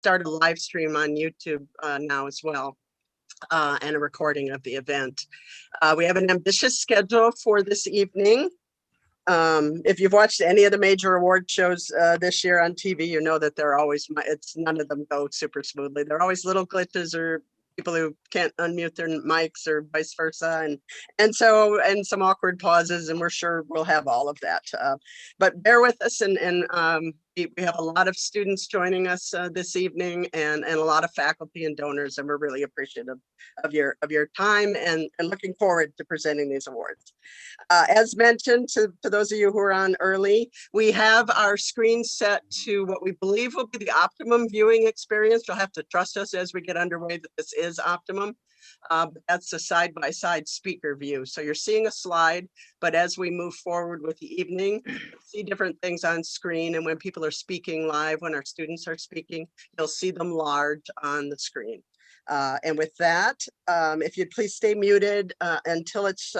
start a live stream on YouTube now as well, and a recording of the event. We have an ambitious schedule for this evening. If you've watched any of the major award shows this year on TV, you know that they're always, none of them go super smoothly. There are always little glitches or people who can't unmute their mics or vice versa. And some awkward pauses, and we're sure we'll have all of that. But bear with us, and we have a lot of students joining us this evening, and a lot of faculty and donors, and we're really appreciative of your time and looking forward to presenting these awards. As mentioned, to those of you who are on early, we have our screen set to what we believe will be the optimum viewing experience. You'll have to trust us as we get underway that this is optimum. But that's a side-by-side speaker view. So you're seeing a slide, but as we move forward with the evening, you'll see different things on screen. And when people are speaking live, when our students are speaking, you'll see them large on the screen. And with that, if you'd please stay muted until it's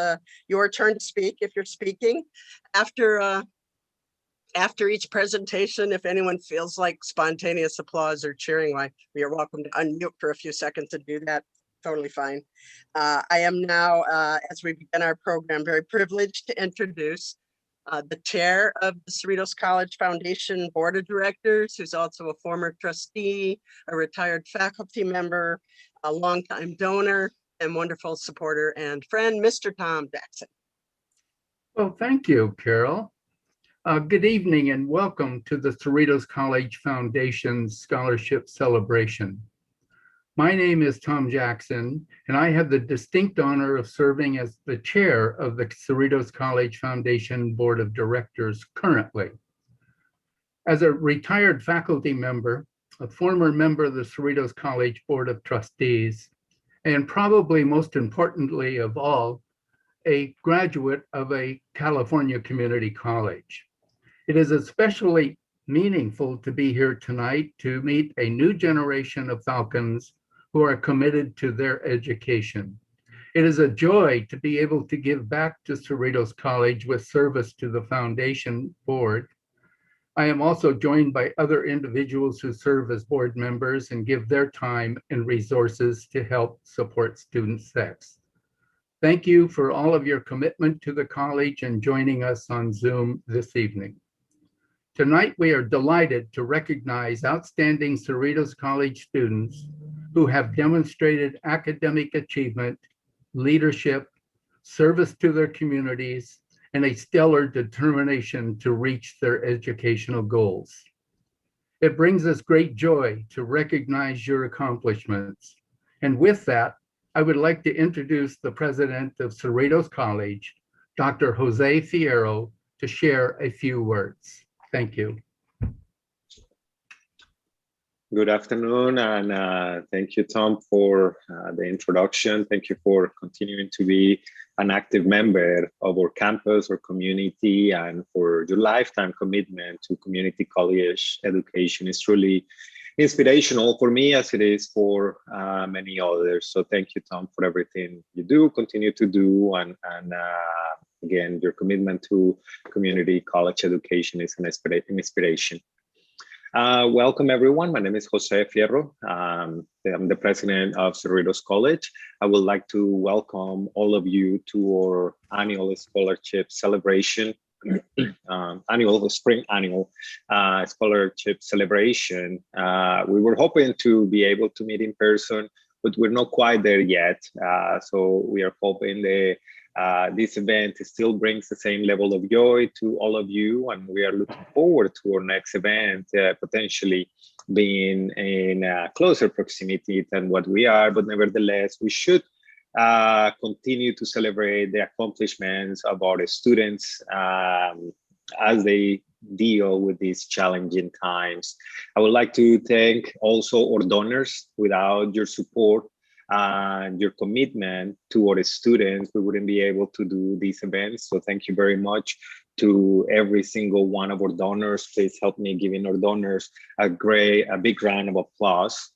your turn to speak, if you're speaking. After each presentation, if anyone feels like spontaneous applause or cheering, you're welcome to unmute for a few seconds to do that. Totally fine. I am now, as we begin our program, very privileged to introduce the chair of the Cerritos College Foundation Board of Directors, who's also a former trustee, a retired faculty member, a longtime donor, and wonderful supporter and friend, Mr. Tom Jackson. Well, thank you, Carol. Good evening and welcome to the Cerritos College Foundation Scholarship Celebration. My name is Tom Jackson, and I have the distinct honor of serving as the chair of the Cerritos College Foundation Board of Directors currently. As a retired faculty member, a former member of the Cerritos College Board of Trustees, and probably most importantly of all, a graduate of a California community college. It is especially meaningful to be here tonight to meet a new generation of Falcons who are committed to their education. It is a joy to be able to give back to Cerritos College with service to the Foundation Board. I am also joined by other individuals who serve as board members and give their time and resources to help support student success. Thank you for all of your commitment to the college and joining us on Zoom this evening. Tonight, we are delighted to recognize outstanding Cerritos College students who have demonstrated academic achievement, leadership, service to their communities, and a stellar determination to reach their educational goals. It brings us great joy to recognize your accomplishments. And with that, I would like to introduce the president of Cerritos College, Dr. Jose Fierro, to share a few words. Thank you. Good afternoon, and thank you, Tom, for the introduction. Thank you for continuing to be an active member of our campus, our community, and for your lifetime commitment to community college education. Is truly inspirational for me as it is for many others. So thank you, Tom, for everything you do, continue to do, and again, your commitment to community college education is an inspiration. Welcome, everyone. My name is Jose Fierro. I'm the president of Cerritos College. I would like to welcome all of you to our annual scholarship celebration, spring annual scholarship celebration. We were hoping to be able to meet in person, but we're not quite there yet. So we are hoping this event still brings the same level of joy to all of you, and we are looking forward to our next event, potentially being in closer proximity than what we are, but nevertheless, we should continue to celebrate the accomplishments of our students as they deal with these challenging times. I would like to thank also our donors. Without your support and your commitment to our students, we wouldn't be able to do these events. So thank you very much to every single one of our donors. Please help me giving our donors a big round of applause.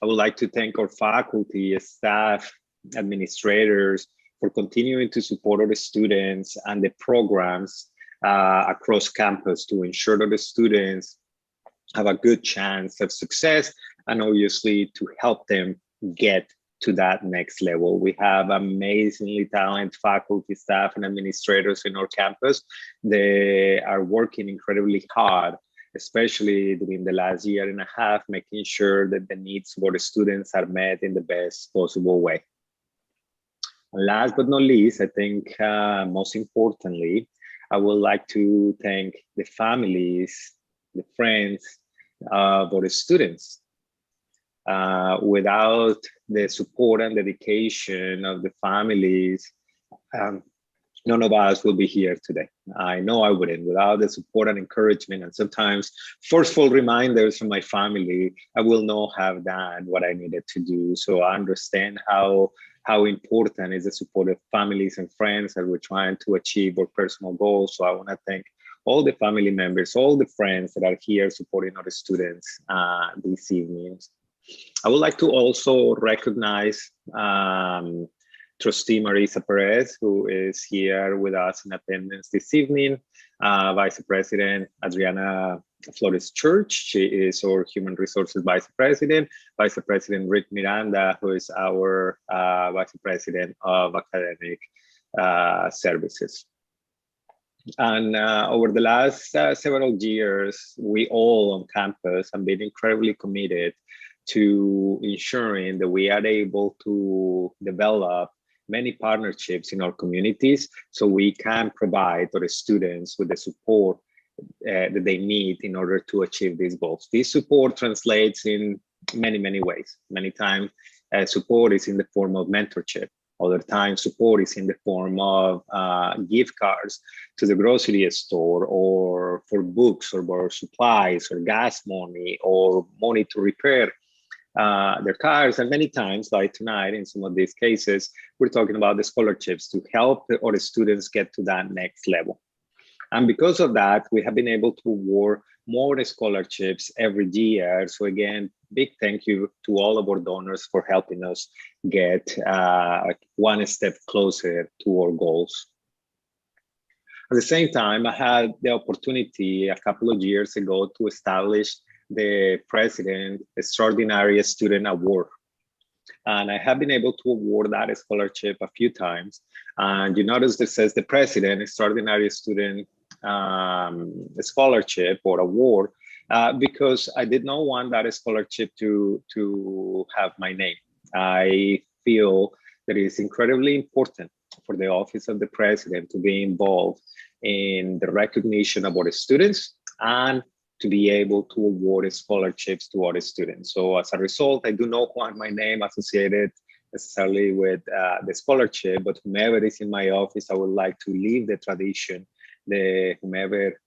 I would like to thank our faculty, staff, administrators for continuing to support our students and the programs across campus to ensure that the students have a good chance of success and obviously to help them get to that next level. We have amazingly talented faculty, staff, and administrators in our campus. They are working incredibly hard, especially during the last year and a half, making sure that the needs of our students are met in the best possible way. And last but not least, I think most importantly, I would like to thank the families, the friends of our students. Without the support and dedication of the families, none of us will be here today. I know I wouldn't. Without the support and encouragement and sometimes forceful reminders from my family, I will not have done what I needed to do. So I understand how important is the support of families and friends as we're trying to achieve our personal goals. So I want to thank all the family members, all the friends that are here supporting our students this evening. I would like to also recognize Trustee Marisa Perez, who is here with us in attendance this evening, Vice President Adriana Flores Church. She is our Human Resources Vice President. Vice President Rick Miranda, who is our Vice President of Academic Services. And over the last several years, we all on campus have been incredibly committed to ensuring that we are able to develop many partnerships in our communities so we can provide our students with the support that they need in order to achieve these goals. This support translates in many, many ways. Many times support is in the form of mentorship. Other times support is in the form of gift cards to the grocery store, or for books or supplies or gas money or money to repair their cars. And many times, like tonight, in some of these cases, we're talking about the scholarships to help our students get to that next level. And because of that, we have been able to award more scholarships every year. So again, big thank you to all of our donors for helping us get one step closer to our goals. At the same time, I had the opportunity a couple of years ago to establish the President Extraordinary Student Award. And I have been able to award that scholarship a few times. And you notice that says the President Extraordinary Student Scholarship or Award, because I did not want that scholarship to have my name. I feel that it is incredibly important for the Office of the President to be involved in the recognition of our students and to be able to award scholarships to our students. So as a result, I do not want my name associated necessarily with the scholarship, but whomever is in my office, I would like to leave the tradition. Whomever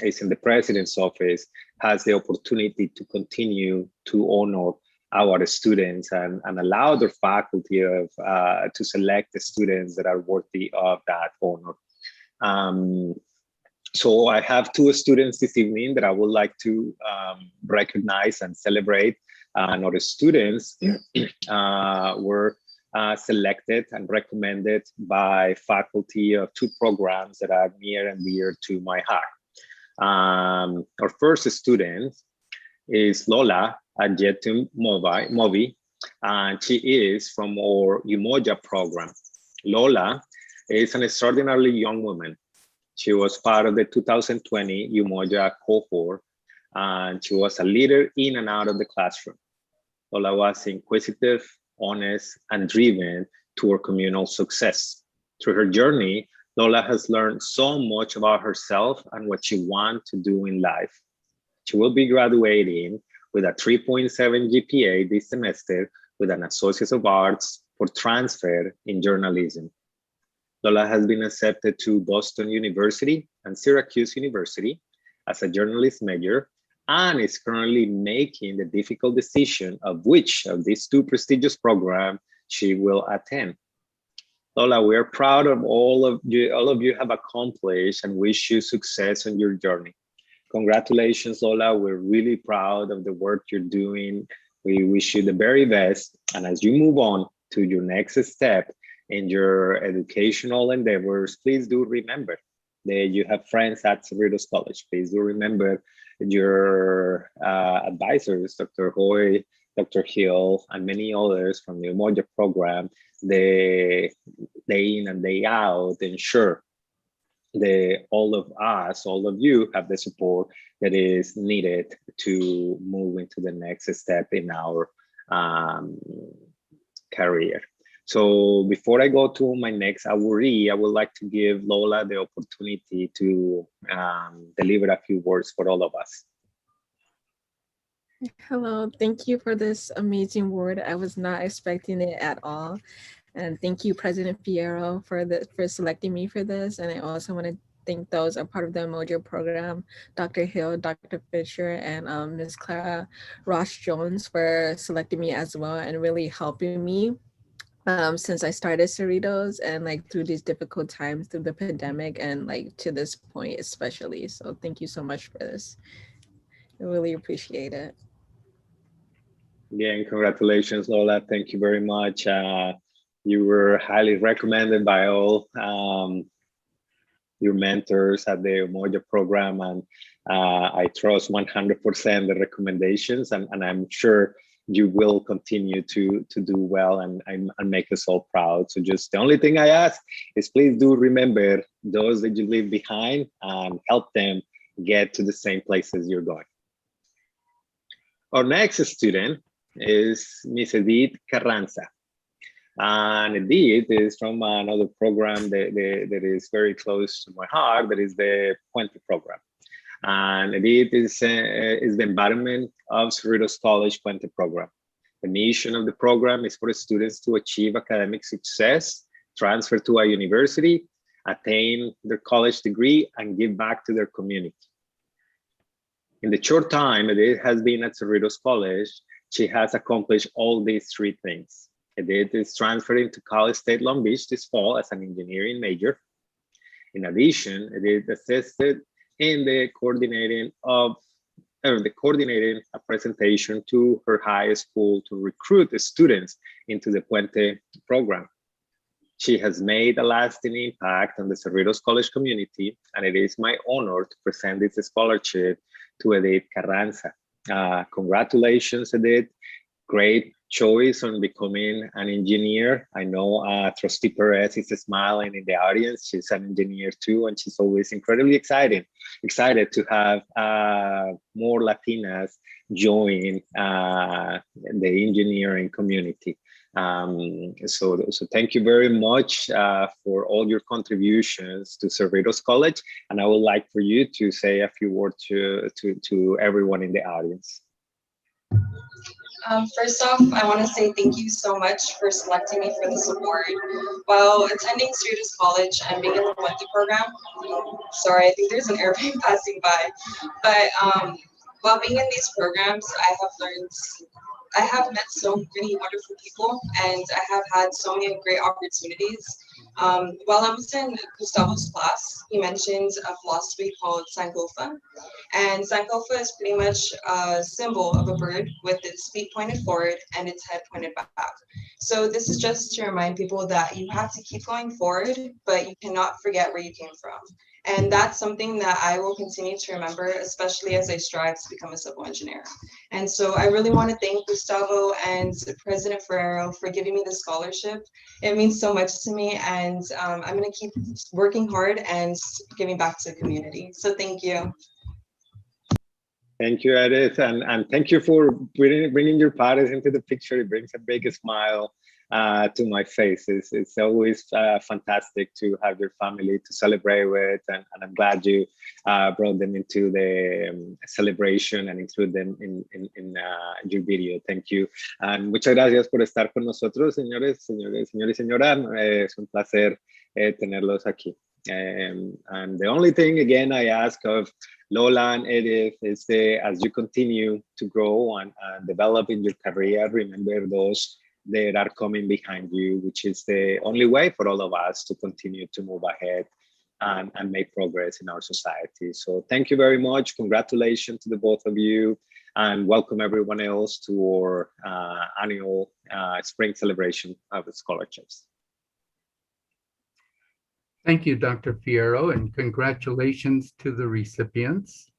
is in the president's office has the opportunity to continue to honor our students and allow their faculty to select the students that are worthy of that honor. So I have two students this evening that I would like to recognize and celebrate. And our students were selected and recommended by faculty of two programs that are near and dear to my heart. Our first student is Lola Adjetum Movi, and she is from our Umoja program. Lola is an extraordinarily young woman. She was part of the 2020 Umoja cohort, and she was a leader in and out of the classroom. Lola was inquisitive, honest, and driven toward communal success. Through her journey, Lola has learned so much about herself and what she wants to do in life. She will be graduating with a 3.7 GPA this semester with an Associate of Arts for transfer in journalism. Lola has been accepted to Boston University and Syracuse University as a journalist major and is currently making the difficult decision of which of these two prestigious programs she will attend. Lola, we are proud of all of you have accomplished and wish you success on your journey. Congratulations, Lola. We're really proud of the work you're doing. We wish you the very best. And as you move on to your next step in your educational endeavors, please do remember that you have friends at Cerritos College. Please do remember your advisors, Dr. Hoy, Dr. Hill, and many others from the Umoja program, they day in and day out ensure all of us, all of you have the support that is needed to move into the next step in our career. So before I go to my next awardee, I would like to give Lola the opportunity to deliver a few words for all of us. Hello, thank you for this amazing award. I was not expecting it at all. And thank you, President Fierro, for selecting me for this. And I also want to thank those are part of the Mojo program, Dr. Hill, Dr. Fisher, and Ms. Clara Ross-Jones for selecting me as well and really helping me since I started Cerritos and like through these difficult times through the pandemic and like to this point especially. So thank you so much for this. I really appreciate it. Again, congratulations, Lola. Thank you very much. You were highly recommended by all your mentors at the Umoja program, and I trust 100% the recommendations, and I'm sure you will continue to do well and make us all proud. So just the only thing I ask is please do remember those that you leave behind and help them get to the same places you're going. Our next student is Miss Edith Carranza. And Edith is from another program that is very close to my heart, that is the Puente program. And Edith is the embodiment of Cerritos College Puente program. The mission of the program is for students to achieve academic success, transfer to a university, attain their college degree, and give back to their community. In the short time Edith has been at Cerritos College, she has accomplished all these three things. Edith is transferring to Cal State Long Beach this fall as an engineering major. In addition, Edith assisted in the coordinating a presentation to her high school to recruit the students into the Puente program. She has made a lasting impact on the Cerritos College community, and it is my honor to present this scholarship to Edith Carranza. Congratulations, Edith. Great choice on becoming an engineer. I know Trustee Perez is smiling in the audience. She's an engineer too, and she's always incredibly excited to have more Latinas join the engineering community. So thank you very much for all your contributions to Cerritos College, and I would like for you to say a few words to everyone in the audience. First off, I want to say thank you so much for selecting me for this award. While attending Cerritos College and being in the Puente program, sorry, I think there's an airplane passing by, but while being in these programs, I have met so many wonderful people, and I have had so many great opportunities. While I was in Gustavo's class, he mentioned a philosophy called Sankofa. And Sankofa is pretty much a symbol of a bird with its feet pointed forward and its head pointed back. So this is just to remind people that you have to keep going forward, but you cannot forget where you came from. And that's something that I will continue to remember, especially as I strive to become a civil engineer. And so I really want to thank Gustavo and President Ferrero for giving me the scholarship. It means so much to me, and I'm going to keep working hard and giving back to the community. So thank you. Thank you, Edith, and thank you for bringing your parents into the picture. It brings a big smile to my face. It's always fantastic to have your family to celebrate with, and I'm glad you brought them into the celebration and include them in your video. Thank you. And muchas gracias por estar con nosotros, señores y señoras. Es un placer tenerlos aquí. And the only thing, again, I ask of Lola and Edith is as you continue to grow and develop in your career, remember those that are coming behind you, which is the only way for all of us to continue to move ahead and make progress in our society. So thank you very much. Congratulations to the both of you, and welcome everyone else to our annual spring celebration of the scholarships. Thank you, Dr. Fierro, and congratulations to the recipients.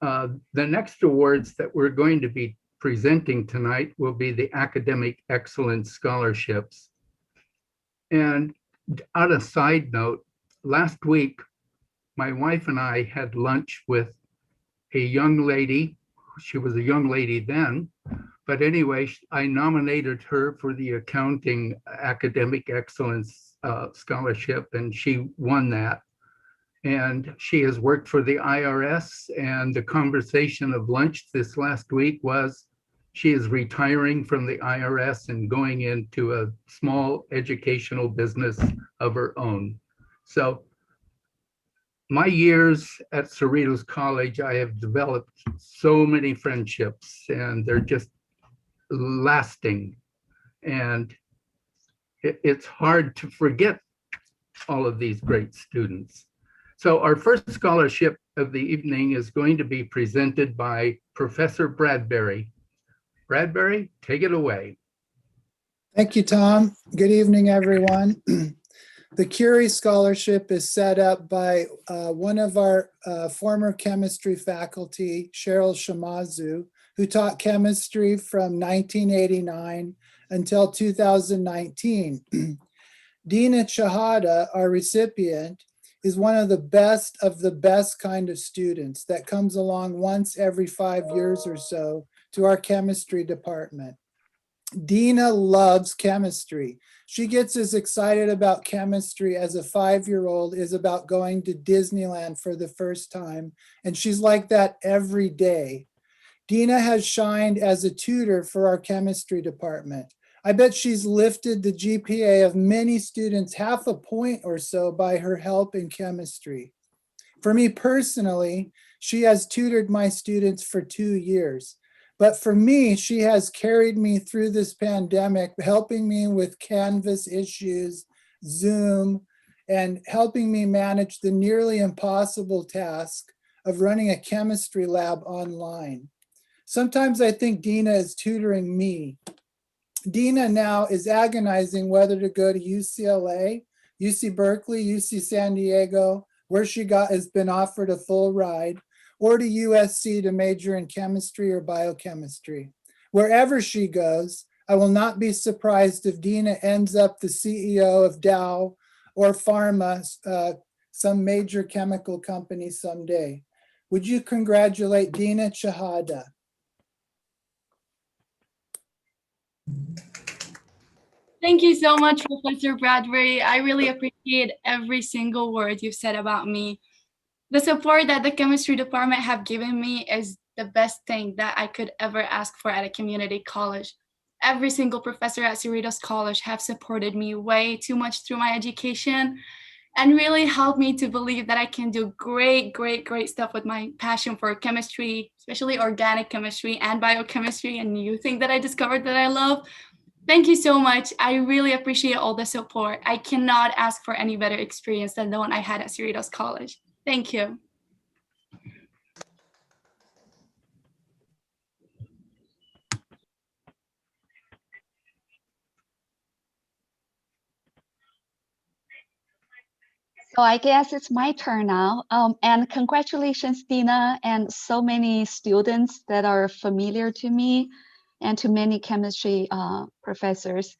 The next awards that we're going to be presenting tonight will be the Academic Excellence Scholarships. And on a side note, last week, my wife and I had lunch with a young lady. She was a young lady then, but anyway, I nominated her for the Accounting Academic Excellence Scholarship, and she won that. And she has worked for the IRS, and the conversation of lunch this last week was she is retiring from the IRS and going into a small educational business of her own. So my years at Cerritos College, I have developed so many friendships, and they're just lasting. And it's hard to forget all of these great students. So our first scholarship of the evening is going to be presented by Professor Bradbury. Bradbury, take it away. Thank you, Tom. Good evening, everyone. The Curie Scholarship is set up by one of our former chemistry faculty, Cheryl Shamazu, who taught chemistry from 1989 until 2019. Dina Chehar, our recipient, is one of the best kind of students that comes along once every 5 years or so to our chemistry department. Dina loves chemistry. She gets as excited about chemistry as a 5-year-old is about going to Disneyland for the first time, and she's like that every day. Dina has shined as a tutor for our chemistry department. I bet she's lifted the GPA of many students 0.5 point or so by her help in chemistry. For me personally, she has tutored my students for 2 years. But for me, she has carried me through this pandemic, helping me with Canvas issues, Zoom, and helping me manage the nearly impossible task of running a chemistry lab online. Sometimes I think Dina is tutoring me. Dina now is agonizing whether to go to UCLA, UC Berkeley, UC San Diego, where she has been offered a full ride, or to U.S.C. to major in chemistry or biochemistry. Wherever she goes, I will not be surprised if Dina ends up the CEO of Dow or Pharma, some major chemical company someday. Would you congratulate Dina Chehar? Thank you so much, Professor Bradbury. I really appreciate every single word you've said about me. The support that the chemistry department have given me is the best thing that I could ever ask for at a community college. Every single professor at Cerritos College have supported me way too much through my education and really helped me to believe that I can do great stuff with my passion for chemistry, especially organic chemistry and biochemistry, and new thing that I discovered that I love. Thank you so much. I really appreciate all the support. I cannot ask for any better experience than the one I had at Cerritos College. Thank you. So I guess it's my turn now. And congratulations, Dina, and so many students that are familiar to me and to many chemistry professors.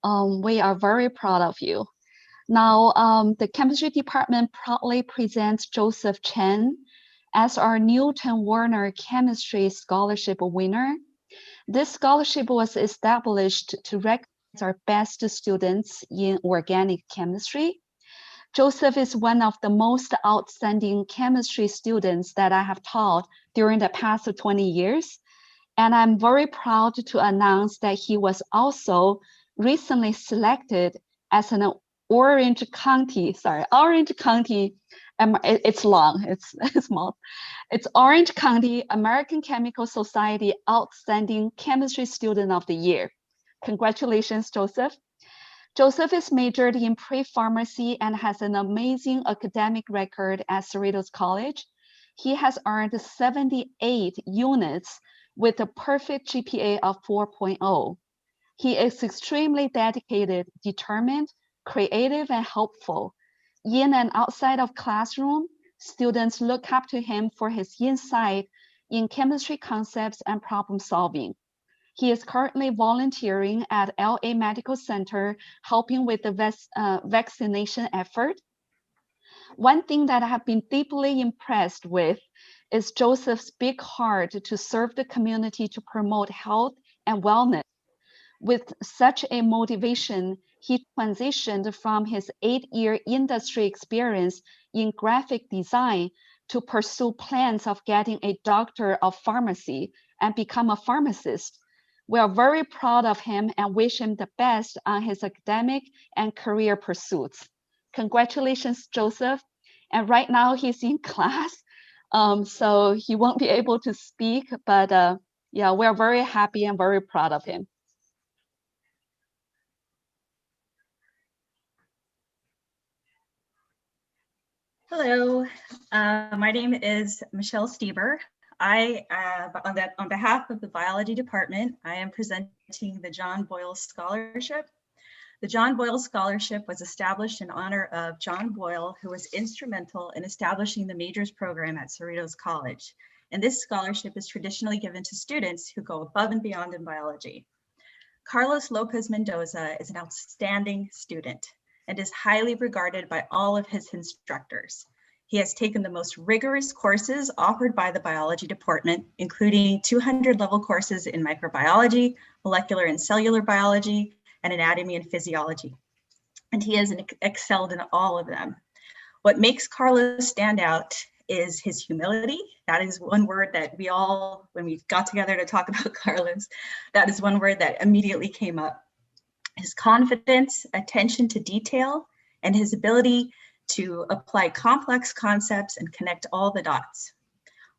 We are very proud of you. Now, the chemistry department proudly presents Joseph Chen as our Newton Warner Chemistry Scholarship winner. This scholarship was established to recognize our best students in organic chemistry. Joseph is one of the most outstanding chemistry students that I have taught during the past 20 years. And I'm very proud to announce that he was also recently selected as an Orange County, it's long, it's small. It's Orange County American Chemical Society Outstanding Chemistry Student of the Year. Congratulations, Joseph. Joseph is majored in pre-pharmacy and has an amazing academic record at Cerritos College. He has earned 78 units with a perfect GPA of 4.0. He is extremely dedicated, determined, creative, and helpful. In and outside of classroom, Students look up to him for his insight in chemistry concepts and problem solving. He is currently volunteering at LA Medical Center, helping with the vaccination effort. One thing that I have been deeply impressed with is Joseph's big heart to serve the community to promote health and wellness. With such a motivation, he transitioned from his 8-year industry experience in graphic design to pursue plans of getting a doctor of pharmacy and become a pharmacist. We are very proud of him and wish him the best on his academic and career pursuits. Congratulations, Joseph. And right now he's in class, so he won't be able to speak, but yeah, we're very happy and very proud of him. Hello, my name is Michelle Stieber. On behalf of the biology department, I am presenting the John Boyle Scholarship. The John Boyle Scholarship was established in honor of John Boyle, who was instrumental in establishing the majors program at Cerritos College. And this scholarship is traditionally given to students who go above and beyond in biology. Carlos Lopez Mendoza is an outstanding student and is highly regarded by all of his instructors. He has taken the most rigorous courses offered by the biology department, including 200-level courses in microbiology, molecular and cellular biology, and anatomy and physiology. And he has excelled in all of them. What makes Carlos stand out is his humility. That is one word that we all, when we got together to talk about Carlos, that is one word that immediately came up. His confidence, attention to detail, and his ability to apply complex concepts and connect all the dots.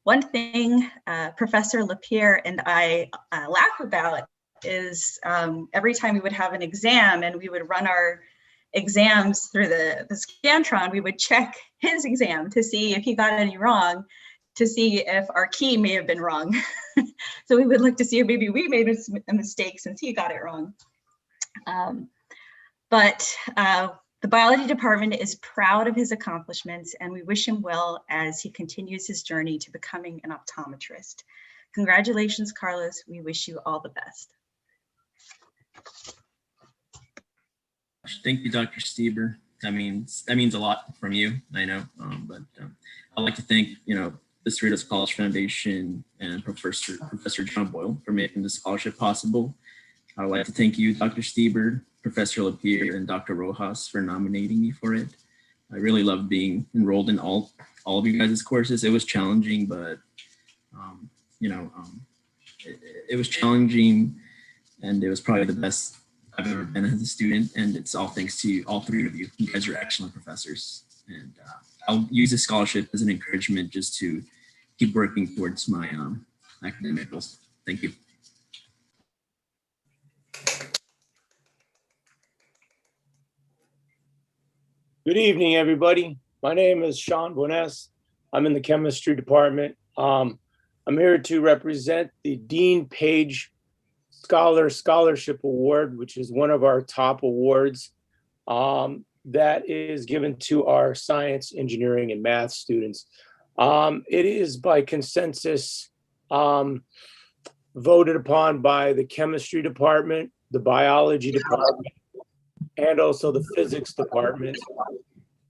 One thing Professor Lapierre and I laugh about is every time we would have an exam and we would run our exams through the Scantron, we would check his exam to see if he got any wrong, to see if our key may have been wrong. So we would look to see if maybe we made a mistake since he got it wrong. But the biology department is proud of his accomplishments, and we wish him well as he continues his journey to becoming an optometrist. Congratulations, Carlos. We wish you all the best. Thank you, Dr. Stieber. That means a lot from you, I know. I'd like to thank the Cerritos College Foundation and Professor John Boyle for making this scholarship possible. I'd like to thank you, Dr. Stieber, Professor Lapierre, and Dr. Rojas for nominating me for it. I really loved being enrolled in all of you guys' courses. It was challenging, but it was challenging, and it was probably the best I've ever been as a student. And it's all thanks to all three of you. You guys are excellent professors, and I'll use this scholarship as an encouragement just to keep working towards my academic goals. Thank you. Good evening, everybody. My name is Sean Bones. I'm in the chemistry department. I'm here to represent the Dean Page Scholarship Award, which is one of our top awards that is given to our science, engineering, and math students. It is by consensus voted upon by the chemistry department, the biology department, and also the physics department.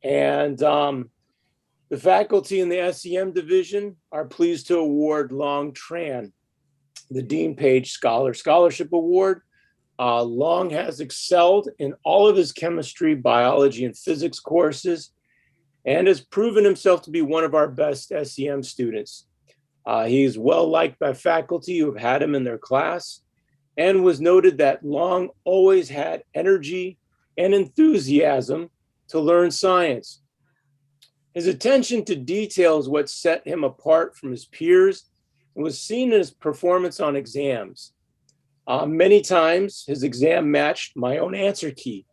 And the faculty in the SEM division are pleased to award Long Tran the Dean Page Scholarship Award. Long has excelled in all of his chemistry, biology, and physics courses, and has proven himself to be one of our best SEM students. He's well liked by faculty who have had him in their class, and was noted that Long always had energy and enthusiasm to learn science. His attention to detail is what set him apart from his peers and was seen in his performance on exams. Many times his exam matched my own answer key,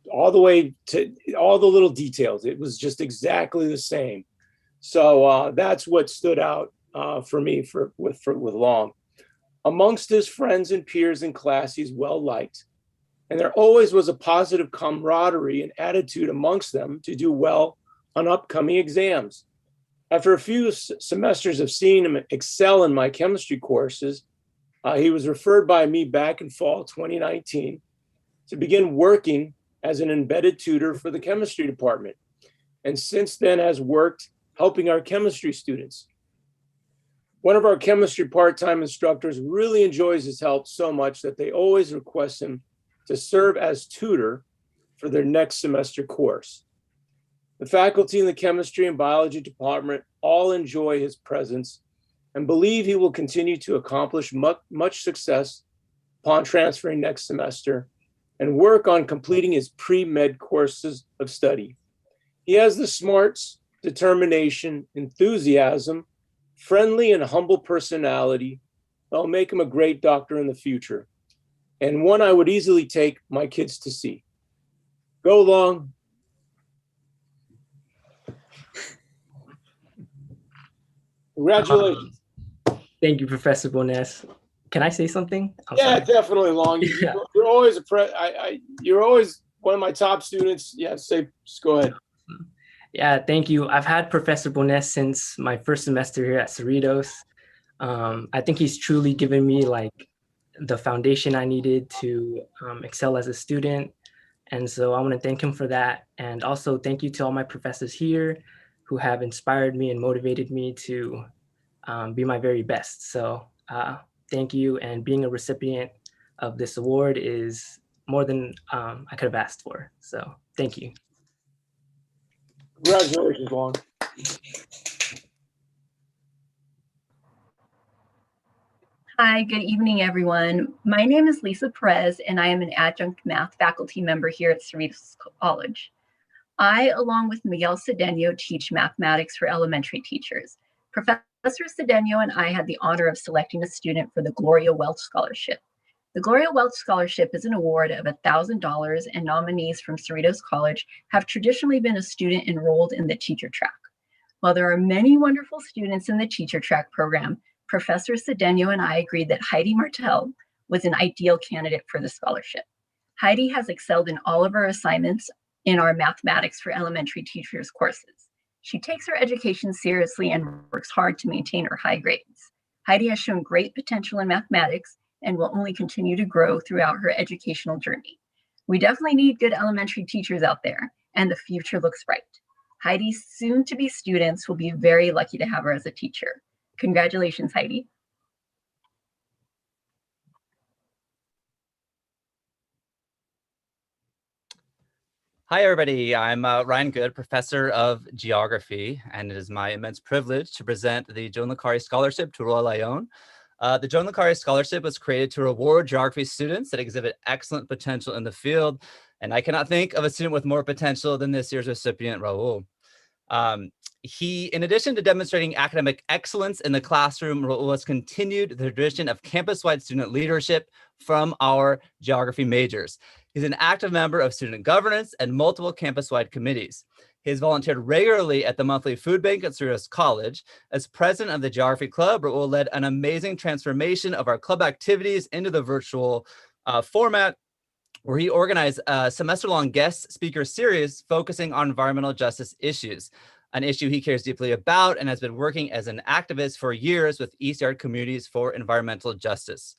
all the way to all the little details. It was just exactly the same. So that's what stood out for me with Long. Amongst his friends and peers in class, he's well liked. And there always was a positive camaraderie and attitude amongst them to do well on upcoming exams. After a few semesters of seeing him excel in my chemistry courses, he was referred by me back in fall 2019 to begin working as an embedded tutor for the chemistry department, and since then has worked helping our chemistry students. One of our chemistry part-time instructors really enjoys his help so much that they always request him to serve as tutor for their next semester course. The faculty in the chemistry and biology department all enjoy his presence and believe he will continue to accomplish much success upon transferring next semester and work on completing his pre-med courses of study. He has the smarts, determination, enthusiasm, friendly and humble personality that will make him a great doctor in the future, and one I would easily take my kids to see. Go long. Congratulations. Thank you, Professor Bones. Can I say something? Yeah, definitely, Long. You're always you're always one of my top students. Yeah, just go ahead. Yeah, thank you. I've had Professor Bones since my first semester here at Cerritos. I think he's truly given me like the foundation I needed to excel as a student. And so I want to thank him for that. And also thank you to all my professors here who have inspired me and motivated me to be my very best. So thank you. And being a recipient of this award is more than I could have asked for. So thank you. Congratulations, Long. Hi, good evening, everyone. My name is Lisa Perez, and I am an adjunct math faculty member here at Cerritos College. I, along with Miguel Cedeno, teach mathematics for elementary teachers. Professor Cedeno and I had the honor of selecting a student for the Glorya Welch Scholarship. The Glorya Welch Scholarship is an award of $1,000, and nominees from Cerritos College have traditionally been a student enrolled in the teacher track. While there are many wonderful students in the teacher track program, Professor Cedeno and I agreed that Heidy Martel was an ideal candidate for the scholarship. Heidy has excelled in all of her assignments in our mathematics for elementary teachers courses. She takes her education seriously and works hard to maintain her high grades. Heidy has shown great potential in mathematics and will only continue to grow throughout her educational journey. We definitely need good elementary teachers out there, and the future looks bright. Heidi's soon-to-be students will be very lucky to have her as a teacher. Congratulations, Heidy. Hi, everybody. I'm Ryan Good, professor of geography, and it is my immense privilege to present the Joan Le Carré Scholarship to Royal Lyon. The Joan Le Carré Scholarship was created to reward geography students that exhibit excellent potential in the field, and I cannot think of a student with more potential than this year's recipient, Raul. He, in addition to demonstrating academic excellence in the classroom, Raul has continued the tradition of campus-wide student leadership from our geography majors. He's an active member of student governance and multiple campus-wide committees. He has volunteered regularly at the monthly food bank at Cerritos College. As president of the Geography Club, Raul led an amazing transformation of our club activities into the virtual format, where he organized a semester-long guest speaker series focusing on environmental justice issues, an issue he cares deeply about and has been working as an activist for years with East Yard communities for environmental justice.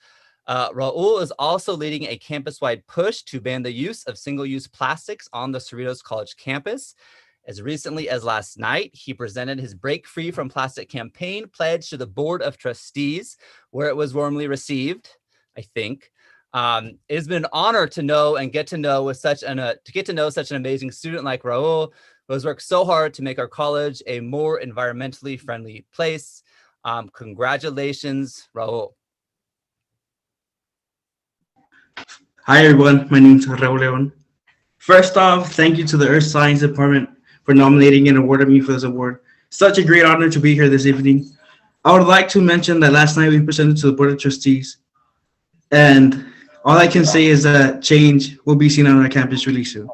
Raul is also leading a campus-wide push to ban the use of single-use plastics on the Cerritos College campus. As recently as last night, he presented his Break Free from Plastic campaign pledge to the Board of Trustees, where it was warmly received, I think. It has been an honor to know and get to know such an amazing student like Raul, who has worked so hard to make our college a more environmentally friendly place. Congratulations, Raul. Hi everyone, my name is Raul Leon. First off, thank you to the Earth Science Department for nominating and awarding me for this award. Such a great honor to be here this evening. I would like to mention that last night we presented to the Board of Trustees, and all I can say is that change will be seen on our campus really soon.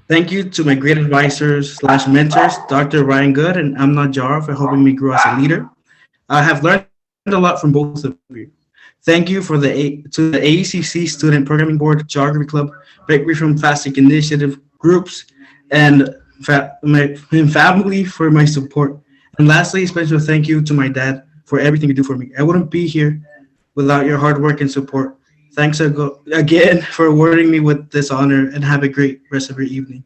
Thank you to my great advisors / mentors, Dr. Ryan Good and Amna Jar, for helping me grow as a leader. I have learned a lot from both of you. Thank you to the AECC Student Programming Board, Geography Club, Break Free from Plastic Initiative groups, and family for my support. And lastly, special thank you to my dad for everything you do for me. I wouldn't be here without your hard work and support. Thanks again for awarding me with this honor, and have a great rest of your evening.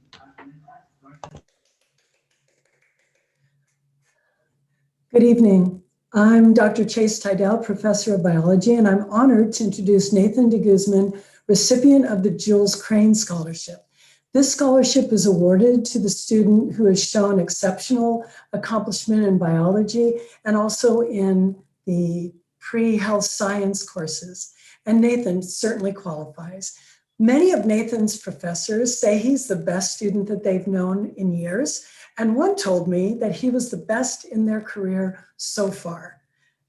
Good evening. I'm Dr. Chase Tydell, Professor of Biology, and I'm honored to introduce Nathan de Guzman, recipient of the Jules Crane Scholarship. This scholarship is awarded to the student who has shown exceptional accomplishment in biology and also in the pre-health science courses. And Nathan certainly qualifies. Many of Nathan's professors say he's the best student that they've known in years. And one told me that he was the best in their career so far.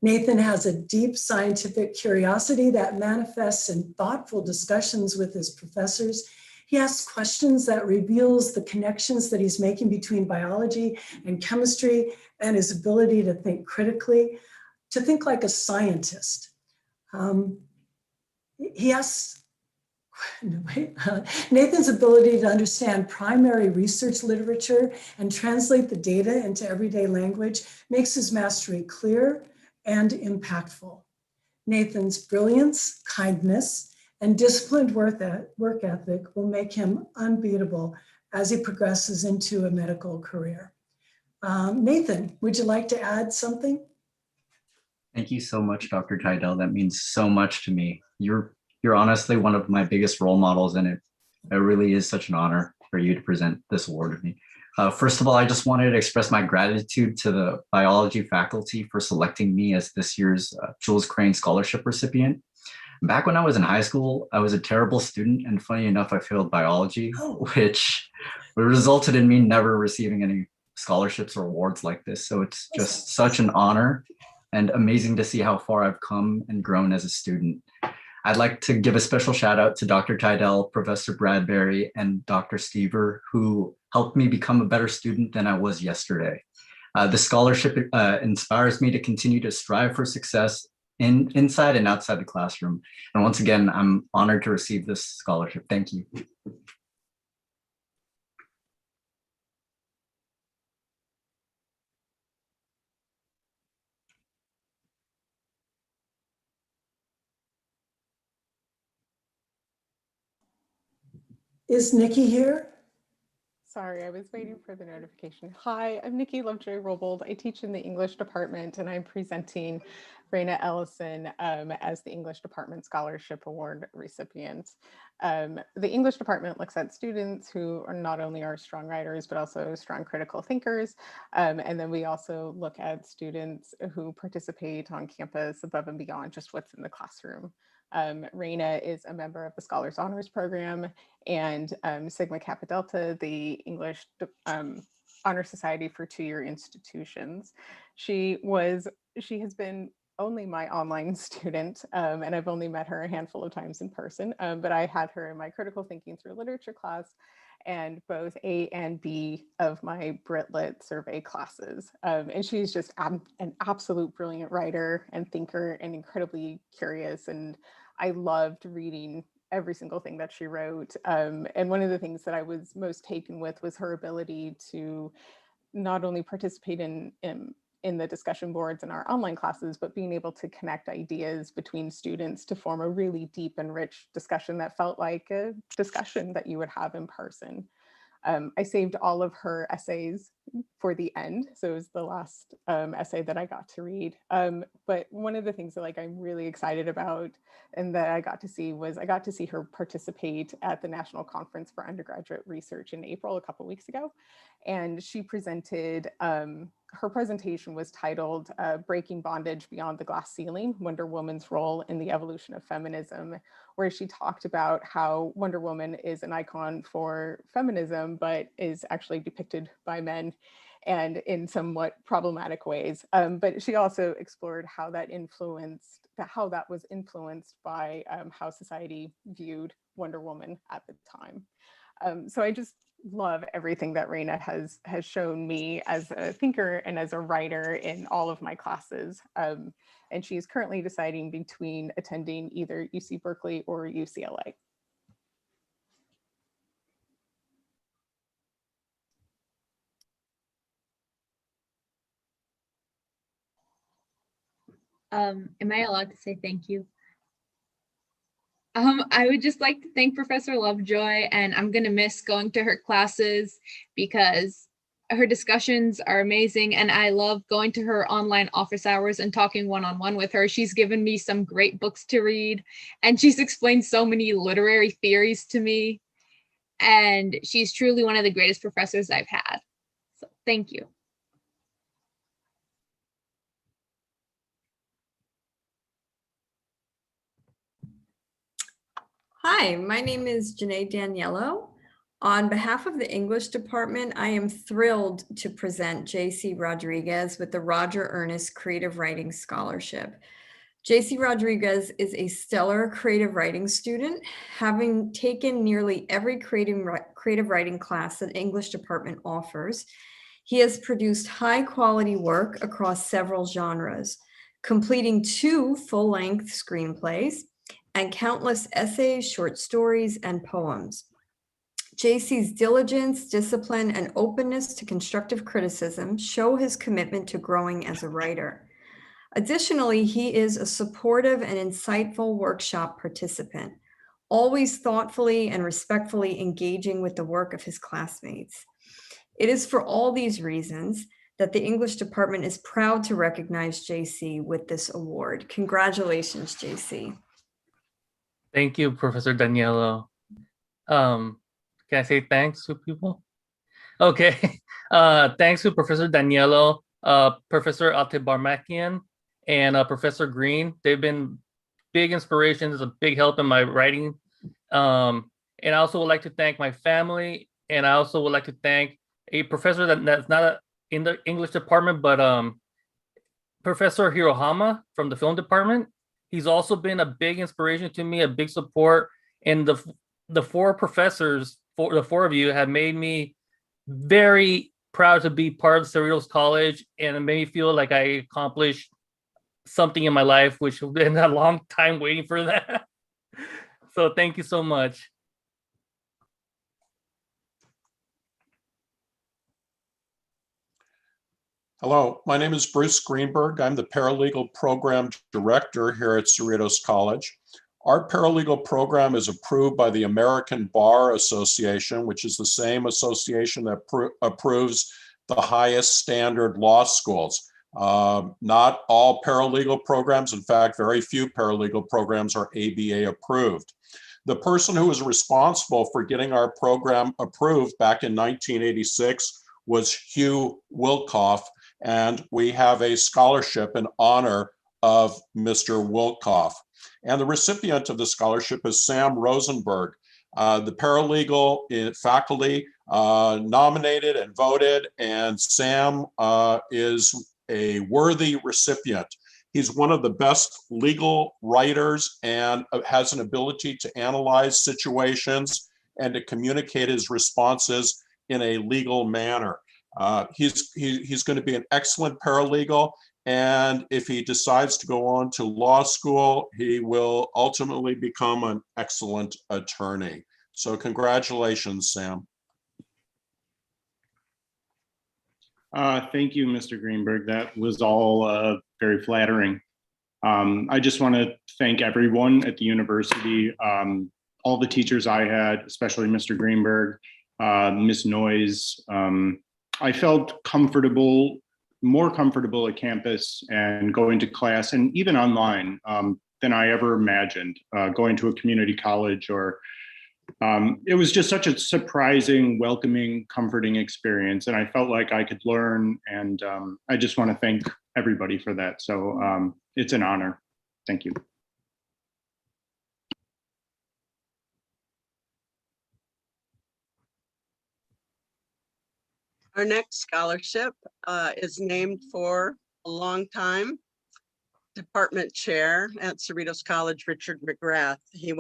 Nathan has a deep scientific curiosity that manifests in thoughtful discussions with his professors. He asks questions that reveals the connections that he's making between biology and chemistry and his ability to think critically, to think like a scientist. Nathan's ability to understand primary research literature and translate the data into everyday language makes his mastery clear and impactful. Nathan's brilliance, kindness, and disciplined work ethic will make him unbeatable as he progresses into a medical career. Nathan, would you like to add something? Thank you so much, Dr. Tydell. That means so much to me. You're honestly one of my biggest role models, and it really is such an honor for you to present this award to me. First of all, I just wanted to express my gratitude to the biology faculty for selecting me as this year's Jules Crane Scholarship recipient. Back when I was in high school, I was a terrible student, and funny enough, I failed biology, which resulted in me never receiving any scholarships or awards like this. So it's just such an honor and amazing to see how far I've come and grown as a student. I'd like to give a special shout out to Dr. Tydell, Professor Bradbury, and Dr. Stever, who helped me become a better student than I was yesterday. The scholarship inspires me to continue to strive for success inside and outside the classroom. And once again, I'm honored to receive this scholarship. Thank you. Is Nikki here? Sorry, I was waiting for the notification. Hi, I'm Nikki Lovejoy-Robold. I teach in the English department, and I'm presenting Rena Elhess as the English Department Scholarship Award recipient. The English department looks at students who are not only are strong writers, but also strong critical thinkers. And then we also look at students who participate on campus above and beyond just what's in the classroom. Rena is a member of the Scholars Honors Program and Sigma Kappa Delta, the English Honor Society for two-year institutions. She has been only my online student, and I've only met her a handful of times in person, but I had her in my critical thinking through literature class and both A and B of my Brit-Lit survey classes. And she's just an absolute brilliant writer and thinker and incredibly curious. And I loved reading every single thing that she wrote. And one of the things that I was most taken with was her ability to not only participate in the discussion boards in our online classes, but being able to connect ideas between students to form a really deep and rich discussion that felt like a discussion that you would have in person. I saved all of her essays for the end. So it was the last essay that I got to read. But one of the things that I'm really excited about and that I got to see was I got to see her participate at the National Conference for Undergraduate Research in April, a couple weeks ago. And she presented, her presentation was titled Breaking Bondage Beyond the Glass Ceiling, Wonder Woman's Role in the Evolution of Feminism, where she talked about how Wonder Woman is an icon for feminism, but is actually depicted by men and in somewhat problematic ways. But she also explored how that was influenced by how society viewed Wonder Woman at the time. So I just love everything that Rena has shown me as a thinker and as a writer in all of my classes. And she's currently deciding between attending either UC Berkeley or UCLA. Am I allowed to say thank you? I would just like to thank Professor Lovejoy, and I'm gonna miss going to her classes because her discussions are amazing, and I love going to her online office hours and talking one-on-one with her. She's given me some great books to read, and she's explained so many literary theories to me, and she's truly one of the greatest professors I've had. So thank you. Hi, my name is Janae Daniello. On behalf of the English department, I am thrilled to present JC Rodriguez with the Roger Ernest Creative Writing Scholarship. JC Rodriguez is a stellar creative writing student, having taken nearly every creative writing class that English department offers. He has produced high quality work across several genres, completing 2 full-length screenplays and countless essays, short stories, and poems. JC's diligence, discipline, and openness to constructive criticism show his commitment to growing as a writer. Additionally, he is a supportive and insightful workshop participant, always thoughtfully and respectfully engaging with the work of his classmates. It is for all these reasons that the English department is proud to recognize JC with this award. Congratulations, JC. Thank you, Professor Daniello. Can I say thanks to people? Okay. Thanks to Professor Daniello, Professor Altebarmakian, and Professor Green. They've been big inspirations, a big help in my writing. And I also would like to thank my family, and I also would like to thank a professor that's not in the English department, but Professor Hirohama from the film department. He's also been a big inspiration to me, a big support, and the 4 professors, the 4 of you, have made me very proud to be part of Cerritos College, and it made me feel like I accomplished something in my life, which has been a long time waiting for that. So thank you so much. Hello, my name is Bruce Greenberg. I'm the Paralegal Program Director here at Cerritos College. Our paralegal program is approved by the American Bar Association, which is the same association that approves the highest standard law schools. Not all paralegal programs, in fact, very few paralegal programs are ABA approved. The person who was responsible for getting our program approved back in 1986 was Hugh Wilkoff, and we have a scholarship in honor of Mr. Wilkoff. And the recipient of the scholarship is Sam Rosenberg, the paralegal faculty nominated and voted, and Sam is a worthy recipient. He's one of the best legal writers and has an ability to analyze situations and to communicate his responses in a legal manner. He's going to be an excellent paralegal, and if he decides to go on to law school, he will ultimately become an excellent attorney. So congratulations, Sam. Thank you, Mr. Greenberg. That was all very flattering. I just want to thank everyone at the university, all the teachers I had, especially Mr. Greenberg, Ms. Noyes. I felt comfortable, more comfortable at campus and going to class and even online than I ever imagined, going to a community college or it was just such a surprising, welcoming, comforting experience. And I felt like I could learn, and I just want to thank everybody for that. So it's an honor. Thank you. Our next scholarship is named for a longtime department chair at Cerritos College, Richard McGrath. He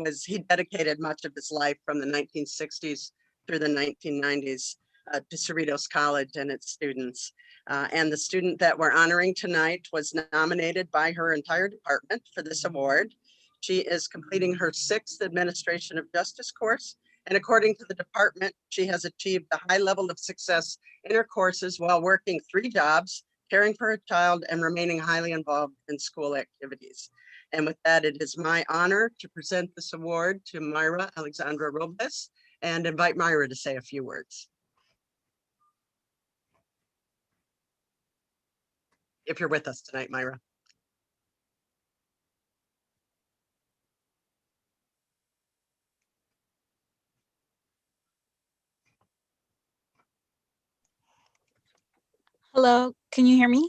dedicated much of his life from the 1960s through the 1990s to Cerritos College and its students. And the student that we're honoring tonight was nominated by her entire department for this award. She is completing her 6th Administration of Justice course. And according to the department, she has achieved a high level of success in her courses while working 3 jobs caring for a child, and remaining highly involved in school activities. And with that, it is my honor to present this award to Myra Alexandra Robles and invite Myra to say a few words. If you're with us tonight, Myra. Hello, can you hear me?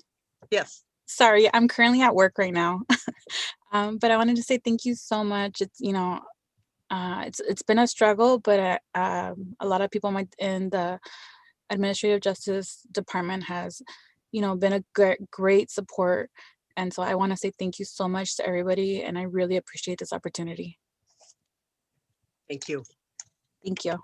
Yes. Sorry, I'm currently at work right now. But I wanted to say thank you so much. It's, it's been a struggle, but a lot of people in the administrative justice department has, been a great support. And so I want to say thank you so much to everybody, and I really appreciate this opportunity. Thank you. Thank you.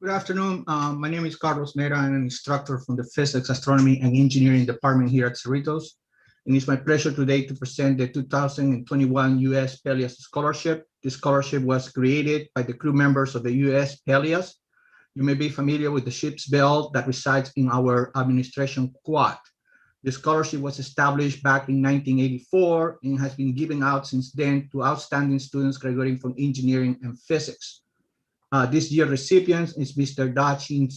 Good afternoon. My name is Carlos Mera. I'm an instructor from the Physics, Astronomy, and Engineering department here at Cerritos. And it's my pleasure today to present the 2021 U.S. Pelias Scholarship. This scholarship was created by the crew members of the U.S. Pelias. You may be familiar with the ship's bell that resides in our administration quad. The scholarship was established back in 1984 and has been given out since then to outstanding students graduating from engineering and physics. This year's recipient is Mr. Da-Chien.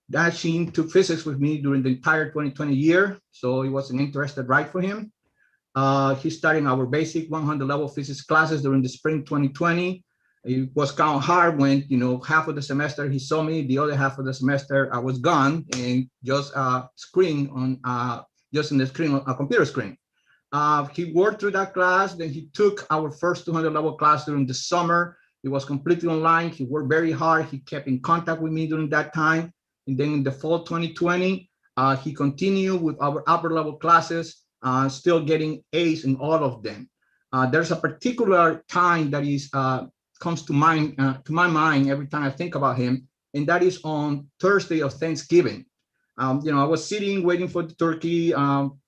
Da-Chien took physics with me during the entire 2020 year, so it was an interesting ride for him. He started our basic 100 level physics classes during the spring 2020. It was kind of hard when, half of the semester he saw me, the other half of the semester I was gone and just just in the screen, a computer screen. He worked through that class, then he took our first 200 level class during the summer. It was completely online. He worked very hard. He kept in contact with me during that time. And then in the fall 2020, he continued with our upper level classes, still getting A's in all of them. There's a particular time that comes to my mind every time I think about him, and that is on Thursday of Thanksgiving. I was sitting waiting for the turkey,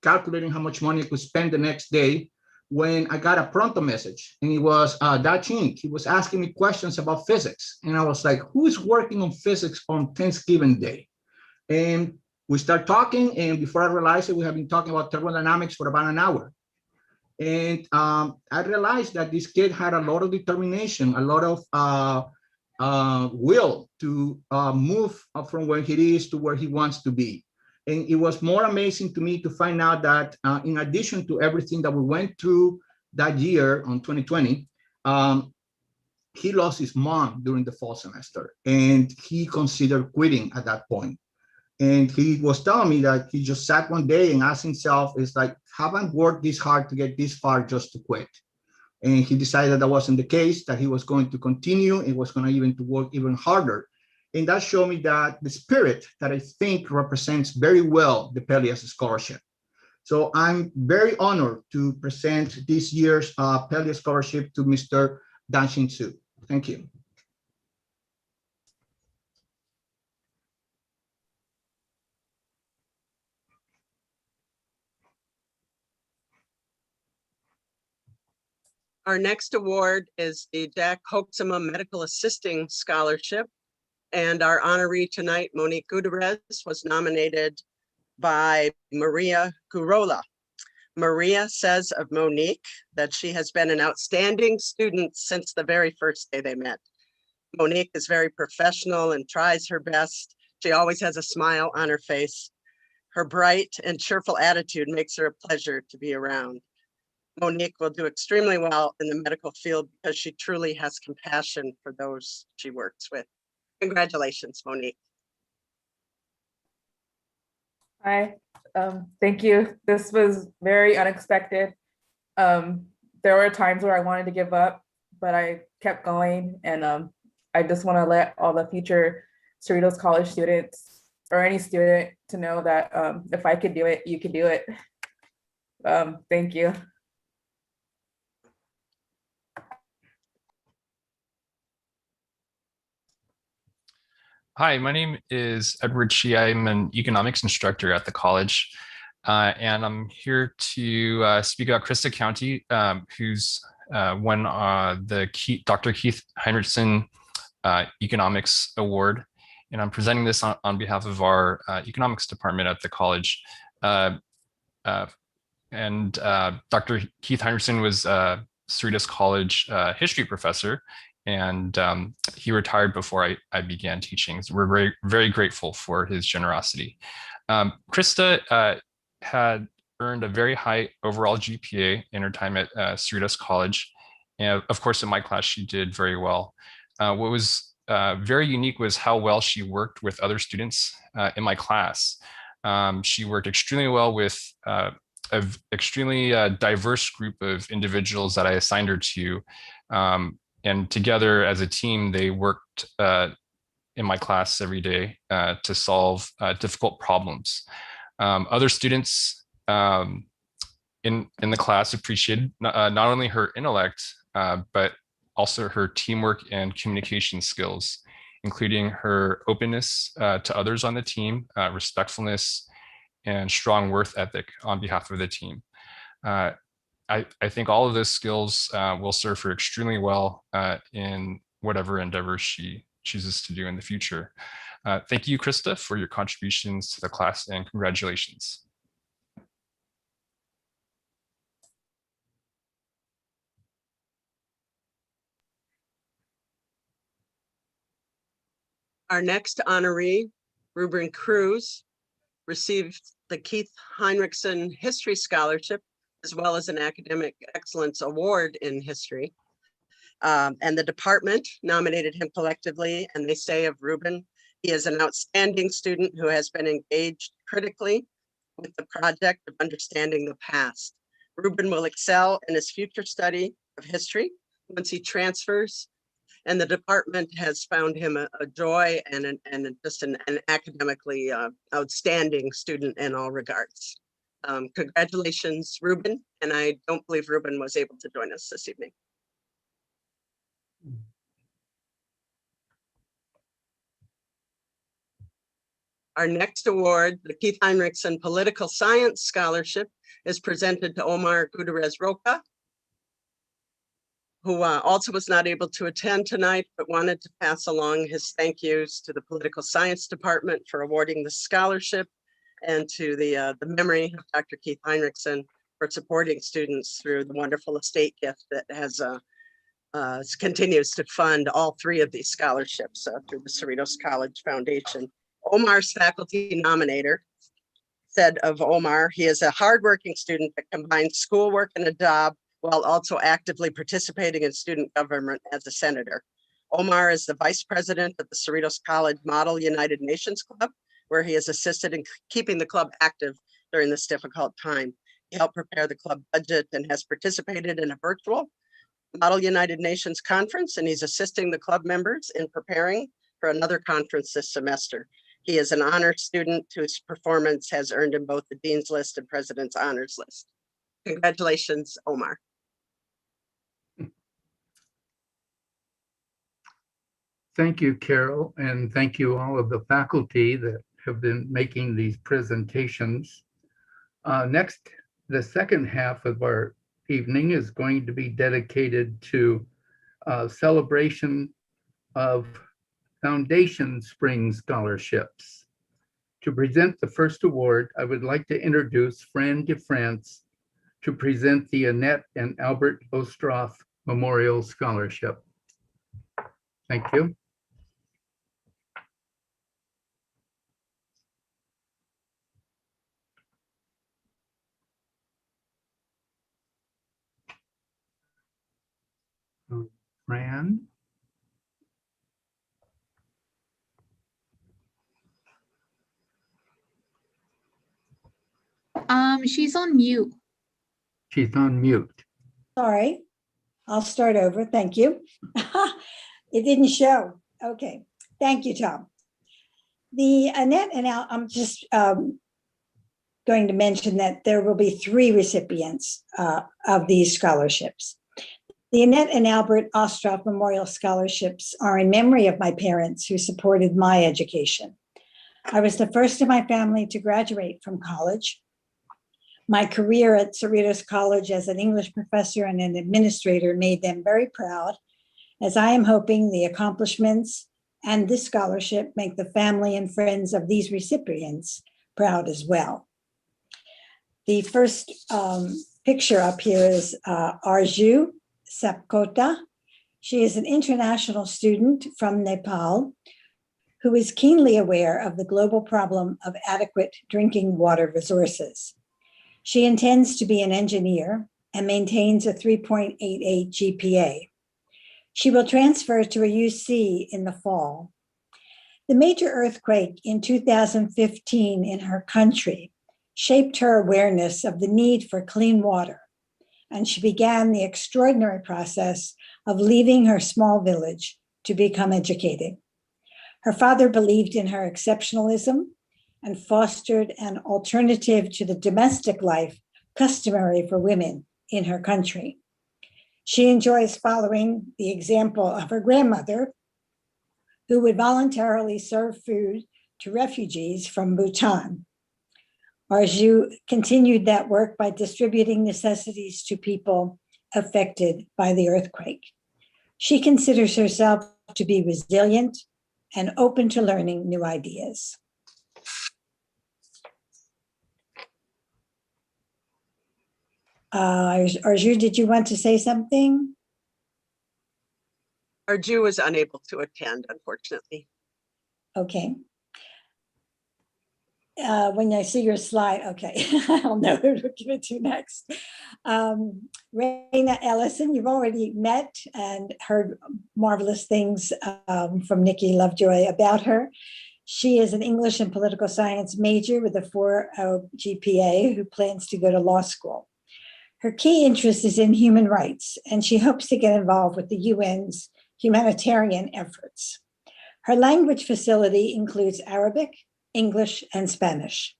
calculating how much money I could spend the next day, when I got a pronto message, and it was Da-Chien. He was asking me questions about physics. And I was like, who is working on physics on Thanksgiving Day? And we start talking, and before I realized it, we have been talking about thermodynamics for about an hour. And I realized that this kid had a lot of determination, a lot of will to move from where he is to where he wants to be. And it was more amazing to me to find out that in addition to everything that we went through that year on 2020, he lost his mom during the fall semester, and he considered quitting at that point. And he was telling me that he just sat one day and asked himself, it's like, haven't worked this hard to get this far just to quit. And he decided that wasn't the case, that he was going to continue and was going to even to work even harder. And that showed me that the spirit that I think represents very well the Pelias Scholarship. So I'm very honored to present this year's Pelias Scholarship to Mr. Da-Chien. Thank you. Our next award is the Jack Hoekzema Medical Assisting Scholarship. And our honoree tonight, Monique Gutierrez, was nominated by Maria Gurola. Maria says of Monique that she has been an outstanding student since the very first day they met. Monique is very professional and tries her best. She always has a smile on her face. Her bright and cheerful attitude makes her a pleasure to be around. Monique will do extremely well in the medical field because she truly has compassion for those she works with. Congratulations, Monique. Hi, thank you. This was very unexpected. There were times where I wanted to give up, but I kept going. And I just want to let all the future Cerritos College students or any student to know that if I could do it, you could do it. Thank you. Hi, my name is Edward Shi. I'm an economics instructor at the college, and I'm here to speak about Krista County, who's won the Dr. Keith Hinrichsen Economics Award. and I'm presenting this on behalf of our economics department at the college. And Dr. Keith Hinrichsen was Cerritos College history professor, and he retired before I began teaching. So we're very, very grateful for his generosity. Krista had earned a very high overall GPA in her time at Cerritos College. And of course, in my class, she did very well. What was very unique was how well she worked with other students in my class. She worked extremely well with an extremely diverse group of individuals that I assigned her to. And together as a team, they worked in my class every day to solve difficult problems. Other students in the class appreciated not only her intellect, but also her teamwork and communication skills, including her openness to others on the team, respectfulness, and strong work ethic on behalf of the team. I think all of those skills will serve her extremely well in whatever endeavor she chooses to do in the future. Thank you, Krista, for your contributions to the class, and congratulations. Our next honoree, Ruben Cruz, received the Keith Hinrichsen History Scholarship, as well as an Academic Excellence Award in History. And the department nominated him collectively, and they say of Ruben, he is an outstanding student who has been engaged critically with the project of understanding the past. Ruben will excel in his future study of history once he transfers, and the department has found him a joy and just an academically outstanding student in all regards. Congratulations, Ruben, and I don't believe Ruben was able to join us this evening. Our next award, the Keith Hinrichsen Political Science Scholarship, is presented to Omar Gutierrez Roca, who also was not able to attend tonight, but wanted to pass along his thank yous to the Political Science Department for awarding the scholarship, and to the memory of Dr. Keith Hinrichsen for supporting students through the wonderful estate gift that has continues to fund all three of these scholarships through the Cerritos College Foundation. Omar's faculty nominator said of Omar, he is a hardworking student that combines schoolwork and a job while also actively participating in student government as a senator. Omar is the vice president of the Cerritos College Model United Nations Club, where he has assisted in keeping the club active during this difficult time. He helped prepare the club budget and has participated in a virtual Model United Nations conference, and he's assisting the club members in preparing for another conference this semester. He is an honor student whose performance has earned him both the Dean's List and President's Honors List. Congratulations, Omar. Thank you, Carol, and thank you all of the faculty that have been making these presentations. Next, the second half of our evening is going to be dedicated to celebration of Foundation Spring Scholarships. To present the first award, I would like to introduce Fran de France to present the Annette and Albert Ostroff Memorial Scholarship. Thank you. Fran? She's on mute. She's on mute. Sorry, I'll start over. Thank you. It didn't show. Okay, thank you, Tom. The Annette and Al, I'm just going to mention that there will be 3 recipients of these scholarships. The Annette and Albert Ostroff Memorial Scholarships are in memory of my parents who supported my education. I was the first in my family to graduate from college. My career at Cerritos College as an English professor and an administrator made them very proud, as I am hoping the accomplishments and this scholarship make the family and friends of these recipients proud as well. The first picture up here is Arju Sapkota. She is an international student from Nepal who is keenly aware of the global problem of adequate drinking water resources. She intends to be an engineer and maintains a 3.88 GPA. She will transfer to a UC in the fall. The major earthquake in 2015 in her country shaped her awareness of the need for clean water, and she began the extraordinary process of leaving her small village to become educated. Her father believed in her exceptionalism and fostered an alternative to the domestic life customary for women in her country. She enjoys following the example of her grandmother, who would voluntarily serve food to refugees from Bhutan. Arju continued that work by distributing necessities to people affected by the earthquake. She considers herself to be resilient and open to learning new ideas. Arju, did you want to say something? Arju was unable to attend, unfortunately. Okay. When I see your slide, okay, I'll know who to give it to next. Rena Elhess, you've already met and heard marvelous things from Nikki Lovejoy about her. She is an English and political science major with a 4.0 GPA who plans to go to law school. Her key interest is in human rights, and she hopes to get involved with the UN's humanitarian efforts. Her language facility includes Arabic, English, and Spanish.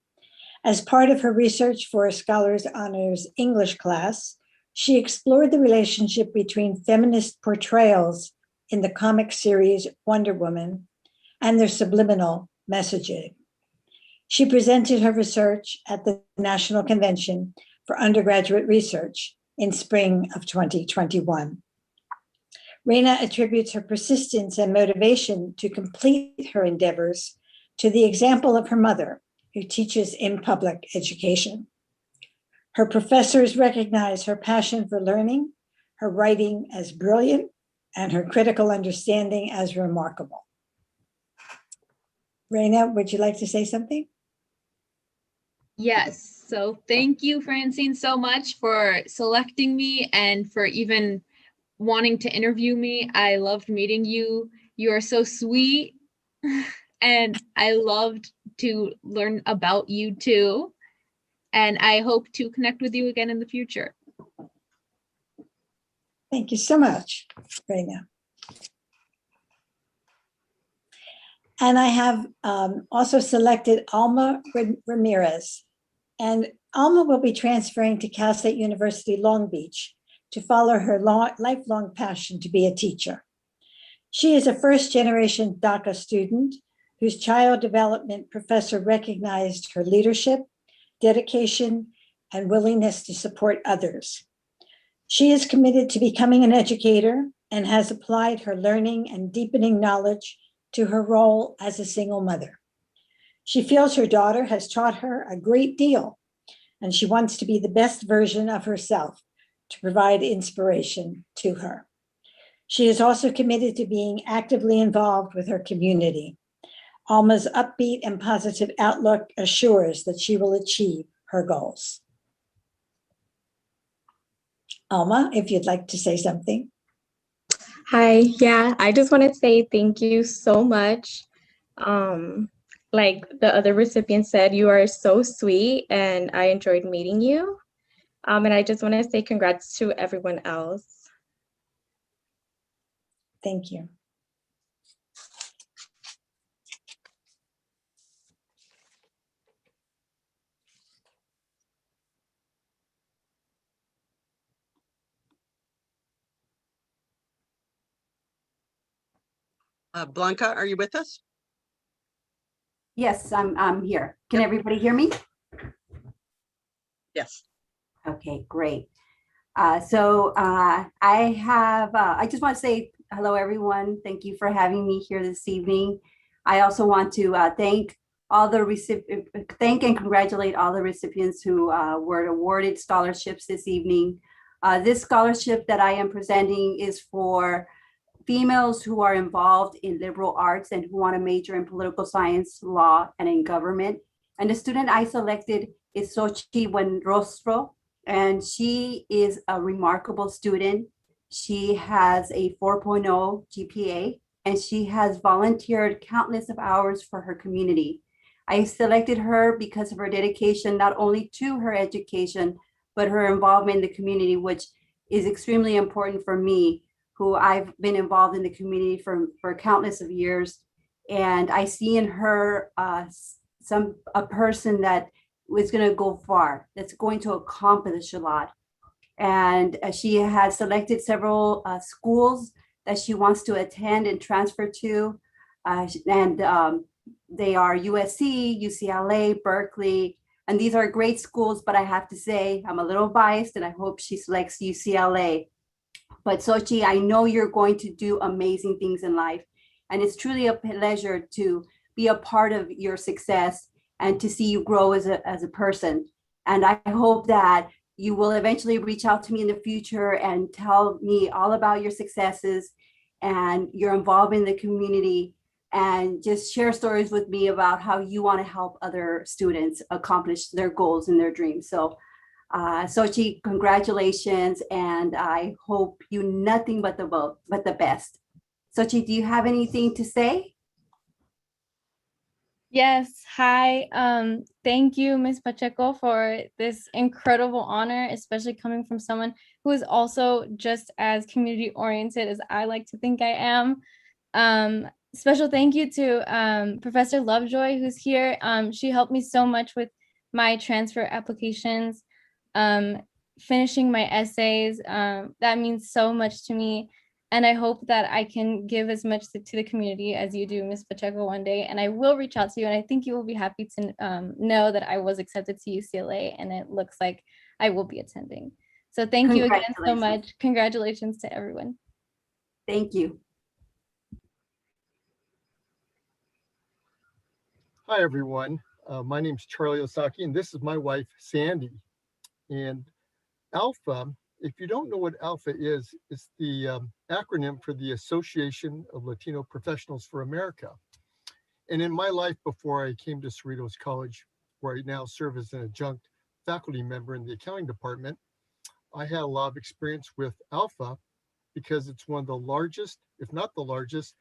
As part of her research for a Scholars Honors English class, she explored the relationship between feminist portrayals in the comic series Wonder Woman and their subliminal messaging. She presented her research at the National Convention for Undergraduate Research in spring of 2021. Rena attributes her persistence and motivation to complete her endeavors to the example of her mother, who teaches in public education. Her professors recognize her passion for learning, her writing as brilliant, and her critical understanding as remarkable. Rena, would you like to say something? Yes, so thank you, Francine, so much for selecting me and for even wanting to interview me. I loved meeting you. You are so sweet. And I loved to learn about you too. And I hope to connect with you again in the future. Thank you so much, Rena. And I have also selected Alma Ramirez. And Alma will be transferring to Cal State University Long Beach to follow her lifelong passion to be a teacher. She is a first-generation DACA student whose child development professor recognized her leadership, dedication, and willingness to support others. She is committed to becoming an educator and has applied her learning and deepening knowledge to her role as a single mother. She feels her daughter has taught her a great deal, and she wants to be the best version of herself to provide inspiration to her. She is also committed to being actively involved with her community. Alma's upbeat and positive outlook assures that she will achieve her goals. Alma, if you'd like to say something. Hi, yeah, I just want to say thank you so much. Like the other recipient said, you are so sweet and I enjoyed meeting you. And I just want to say congrats to everyone else. Thank you. Blanca, are you with us? Yes, I'm here. Can everybody hear me? Yes. Okay, great. I just want to say Hello, everyone. Thank you for having me here this evening. I also want to thank all the thank and congratulate all the recipients who were awarded scholarships this evening. This scholarship that I am presenting is for females who are involved in liberal arts and who want to major in political science, law, and in government. And the student I selected is Xochitl Buenrostro, and she is a remarkable student. She has a 4.0 GPA, and she has volunteered countless of hours for her community. I selected her because of her dedication, not only to her education, but her involvement in the community, which is extremely important for me, who I've been involved in the community for countless of years. And I see in her a person that is going to go far, that's going to accomplish a lot. And she has selected several schools that she wants to attend and transfer to. They are U.S.C, UCLA, Berkeley, and these are great schools, but I have to say I'm a little biased and I hope she selects UCLA. But Xochitl, I know you're going to do amazing things in life. And it's truly a pleasure to be a part of your success and to see you grow as a person. And I hope that you will eventually reach out to me in the future and tell me all about your successes and your involvement in the community, and just share stories with me about how you want to help other students accomplish their goals and their dreams. So Xochitl, congratulations, and I hope you nothing but the best. Xochitl, do you have anything to say? Yes, hi. Thank you, Ms. Pacheco, for this incredible honor, especially coming from someone who is also just as community oriented as I like to think I am. Special thank you to Professor Lovejoy, who's here. She helped me so much with my transfer applications. Finishing my essays, that means so much to me, and I hope that I can give as much to the community as you do, Ms. Pacheco, one day. And I will reach out to you, and I think you will be happy to know that I was accepted to UCLA, and it looks like I will be attending. So thank you again so much. Congratulations to everyone. Thank you. Hi, everyone. My name is Charlie Osaki, and this is my wife, Sandy. And ALPHA, if you don't know what ALPHA is, it's the acronym for the Association of Latino Professionals for America. And in my life before I came to Cerritos College, where I now serve as an adjunct faculty member in the accounting department, I had a lot of experience with ALPHA because it's one of the largest, if not the largest,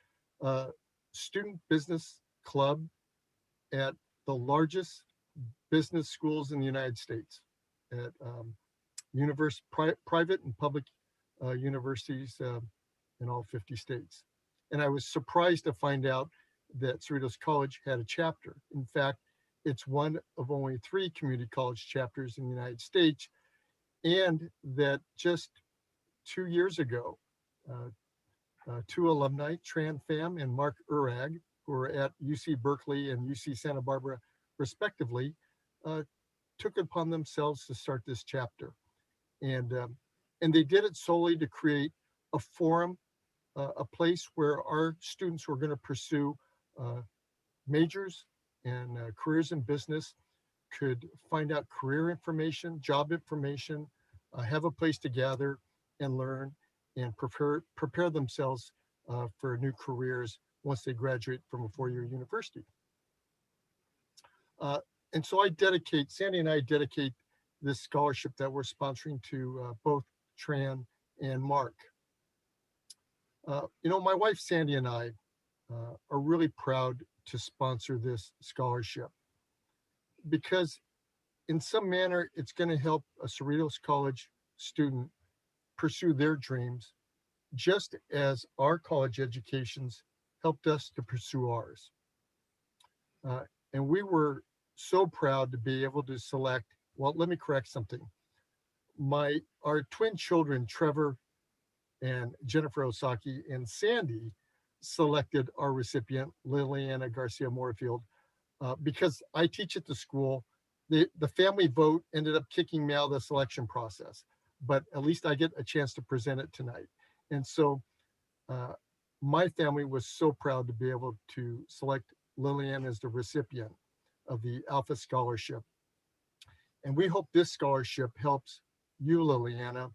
student business club at the largest business schools in the United States, at private and public universities in all 50 states. And I was surprised to find out that Cerritos College had a chapter. In fact, it's one of only 3 community college chapters in the United States, and that just 2 years ago, 2 alumni, Tran Pham and Mark Urag, who are at UC Berkeley and UC Santa Barbara, respectively, took it upon themselves to start this chapter. And they did it solely to create a forum, a place where our students who are going to pursue majors and careers in business could find out career information, job information, have a place to gather and learn and prepare themselves for new careers once they graduate from a 4-year university. And so Sandy and I dedicate this scholarship that we're sponsoring to both Tran and Mark. You know, my wife Sandy and I are really proud to sponsor this scholarship because in some manner it's going to help a Cerritos College student pursue their dreams, just as our college educations helped us to pursue ours. And we were so proud to be able to select, well, let me correct something. Our twin children, Trevor and Jennifer Osaki and Sandy, selected our recipient, Liliana Garcia Moorfield, because I teach at the school. The family vote ended up kicking me out of the selection process, but at least I get a chance to present it tonight. And so My family was so proud to be able to select Liliana as the recipient of the Alpha Scholarship. And we hope this scholarship helps you, Liliana,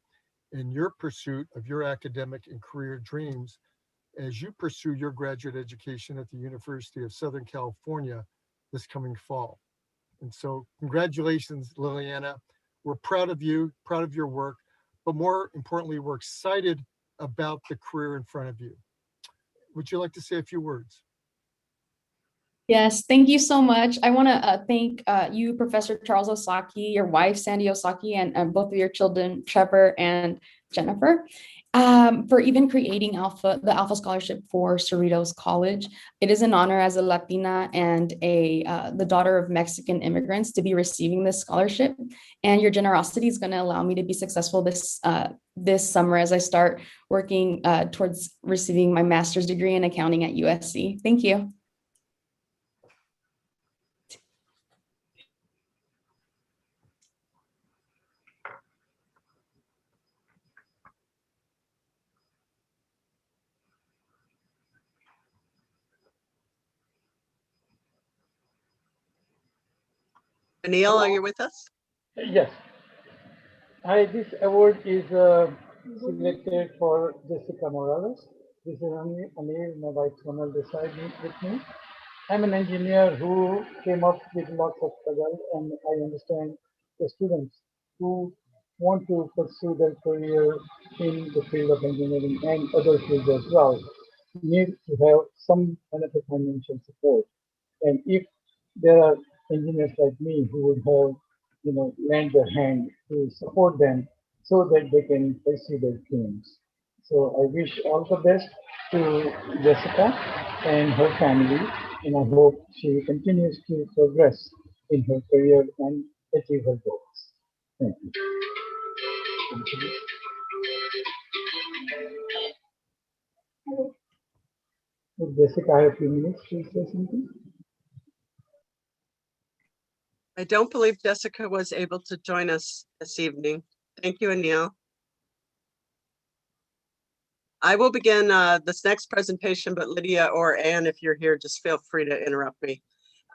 in your pursuit of your academic and career dreams as you pursue your graduate education at the University of Southern California this coming fall. And so congratulations, Liliana. We're proud of you, proud of your work, but more importantly, we're excited about the career in front of you. Would you like to say a few words? Yes, thank you so much. I want to thank you, Professor Charles Osaki, your wife, Sandy Osaki, and both of your children, Trevor and Jennifer, for even creating the Alpha Scholarship for Cerritos College. It is an honor as a Latina and the daughter of Mexican immigrants to be receiving this scholarship. And your generosity is going to allow me to be successful this summer as I start working towards receiving my master's degree in accounting at U.S.C. Thank you. Neil, are you with us? Yes. Hi, this award is selected for Jessica Morales. This is Amir, my wife Sonal beside me with me. I'm an engineer who came up with lots of struggle, and I understand the students who want to pursue their career in the field of engineering and other fields as well need to have some kind of a financial support. And if there are engineers like me who would have, lend their hand to support them so that they can pursue their dreams. So I wish all the best to Jessica and her family, and I hope she continues to progress in her career and achieve her goals. Thank you. Jessica, I have a few minutes to say something. I don't believe Jessica was able to join us this evening. Thank you, Anil. I will begin this next presentation, but Lydia or Anne, if you're here, just feel free to interrupt me.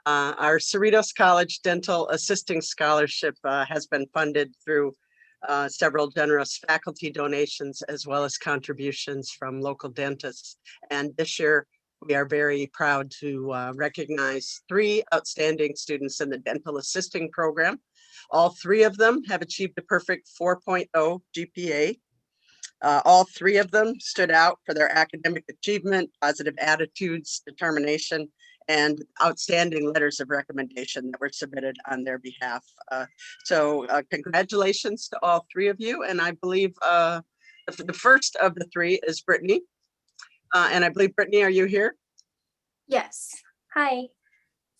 Our Cerritos College Dental Assisting Scholarship has been funded through several generous faculty donations as well as contributions from local dentists. And this year, we are very proud to recognize 3 outstanding students in the dental assisting program. All 3 of them have achieved a perfect 4.0 GPA. All 3 of them stood out for their academic achievement, positive attitudes, determination, and outstanding letters of recommendation that were submitted on their behalf. So congratulations to all 3 of you. And I believe the first of the 3 is Brittany. And I believe, Brittany, are you here? Yes. Hi.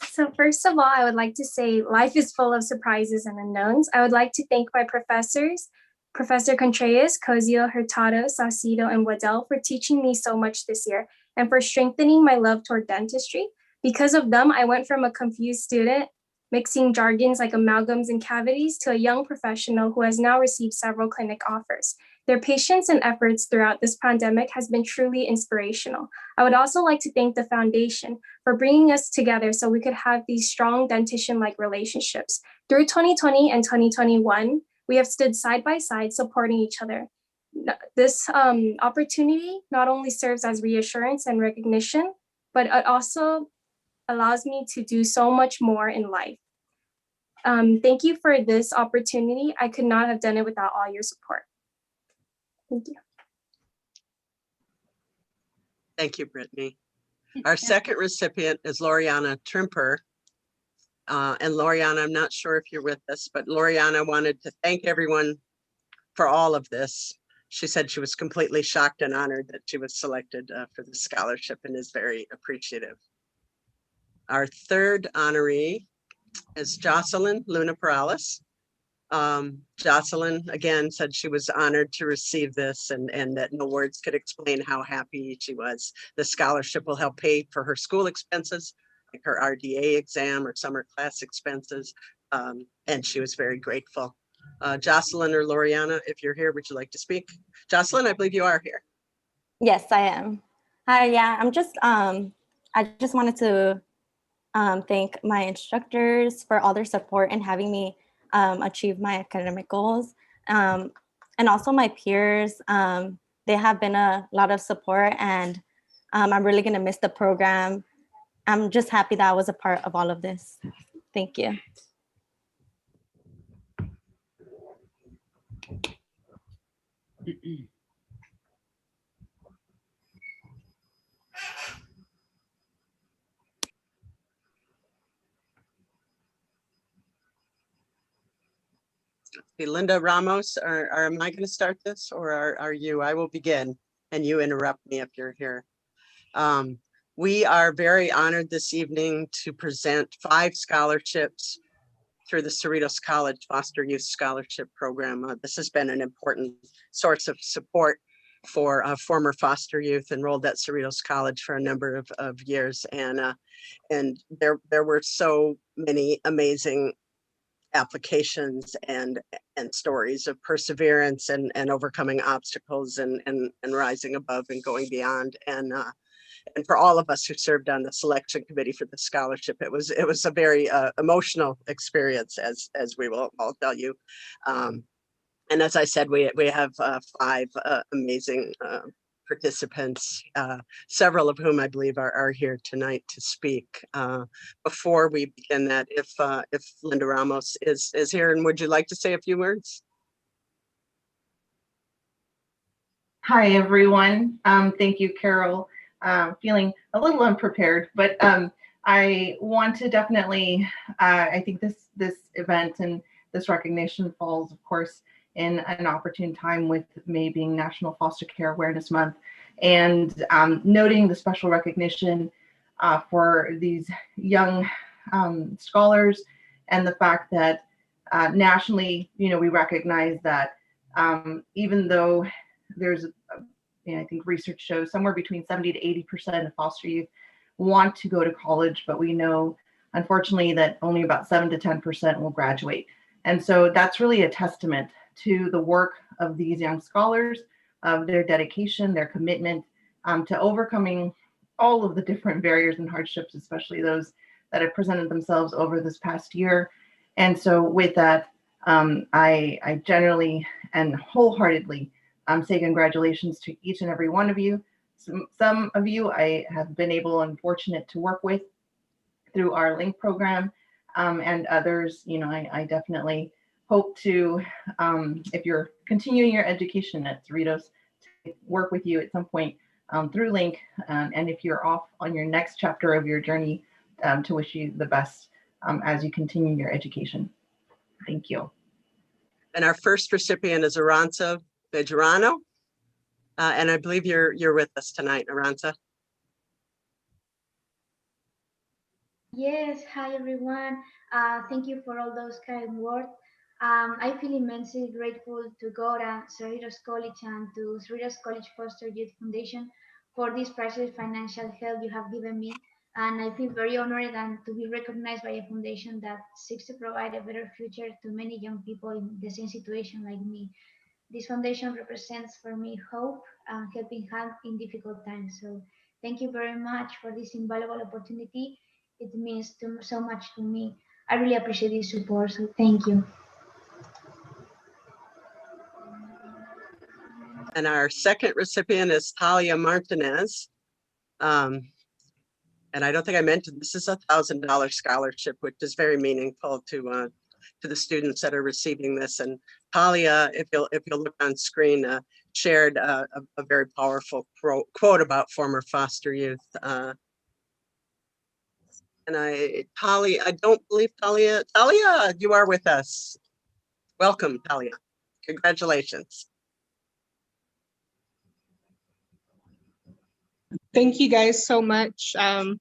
So first of all, I would like to say life is full of surprises and unknowns. I would like to thank my professors, Professor Contreras, Cosio, Hurtado, Saucedo, and Waddell for teaching me so much this year and for strengthening my love toward dentistry. Because of them, I went from a confused student mixing jargons like amalgams and cavities to a young professional who has now received several clinic offers. Their patience and efforts throughout this pandemic has been truly inspirational. I would also like to thank the foundation for bringing us together so we could have these strong dentition-like relationships. Through 2020 and 2021, we have stood side by side supporting each other. This opportunity not only serves as reassurance and recognition, but it also allows me to do so much more in life. Thank you for this opportunity. I could not have done it without all your support. Thank you. Thank you, Brittany. Our second recipient is Loriana Trimper. And Loriana, I'm not sure if you're with us, but Loriana wanted to thank everyone for all of this. She said she was completely shocked and honored that she was selected for the scholarship and is very appreciative. Our third honoree is Jocelyn Luna Perales. Jocelyn, again, said she was honored to receive this and that no words could explain how happy she was. The scholarship will help pay for her school expenses, like her RDA exam or summer class expenses, and she was very grateful. Jocelyn or Loriana, if you're here, would you like to speak? Jocelyn, I believe you are here. Yes, I am. Hi, yeah, I just wanted to thank my instructors for all their support and having me achieve my academic goals. And also my peers, they have been a lot of support, and I'm really gonna miss the program. I'm just happy that I was a part of all of this. Thank you. Okay, Linda Ramos, am I going to start this, or are you? I will begin and you interrupt me if you're here. We are very honored this evening to present 5 scholarships through the Cerritos College Foster Youth Scholarship Program. This has been an important source of support for former foster youth enrolled at Cerritos College for a number of years. And there were so many amazing applications and stories of perseverance and overcoming obstacles and rising above and going beyond. And for all of us who served on the selection committee for the scholarship, it was a very emotional experience, as we will all tell you. And as I said, we have 5 amazing participants, several of whom I believe are here tonight to speak. Before we begin that, if Linda Ramos is here, and would you like to say a few words? Hi, everyone. Thank you, Carol. Feeling a little unprepared, but I want to definitely, I think this event and this recognition falls, of course, in an opportune time with May being National Foster Care Awareness Month, and noting the special recognition for these young scholars, and the fact that nationally, we recognize that even though there's, I think research shows somewhere between 70 to 80% of foster youth want to go to college, but we know, unfortunately, that only about 7 to 10% will graduate. And so that's really a testament to the work of these young scholars, of their dedication, their commitment to overcoming all of the different barriers and hardships, especially those that have presented themselves over this past year. And so with that, I generally and wholeheartedly say congratulations to each and every one of you. Some of you I have been able and fortunate to work with through our LINK program, and others, I definitely hope to, if you're continuing your education at Cerritos, to work with you at some point through LINK, and if you're off on your next chapter of your journey, to wish you the best as you continue your education. Thank you. And our first recipient is Aranza Bejarano, and I believe you're with us tonight, Aranza. Yes, hi everyone. Thank you for all those kind words. I feel immensely grateful to Glorya, Cerritos College, and to Cerritos College Foster Youth Foundation for this precious financial help you have given me. And I feel very honored and to be recognized by a foundation that seeks to provide a better future to many young people in the same situation like me. This foundation represents for me hope and helping hand in difficult times. So thank you very much for this invaluable opportunity. It means so much to me. I really appreciate this support, so thank you. And our second recipient is Talia Martinez. And I don't think I mentioned, this is a $1,000 scholarship, which is very meaningful to the students that are receiving this. And Talia, if you'll look on screen, shared a very powerful quote about former foster youth. And Talia, I don't believe Talia, you are with us. Welcome, Talia. Congratulations. Thank you guys so much.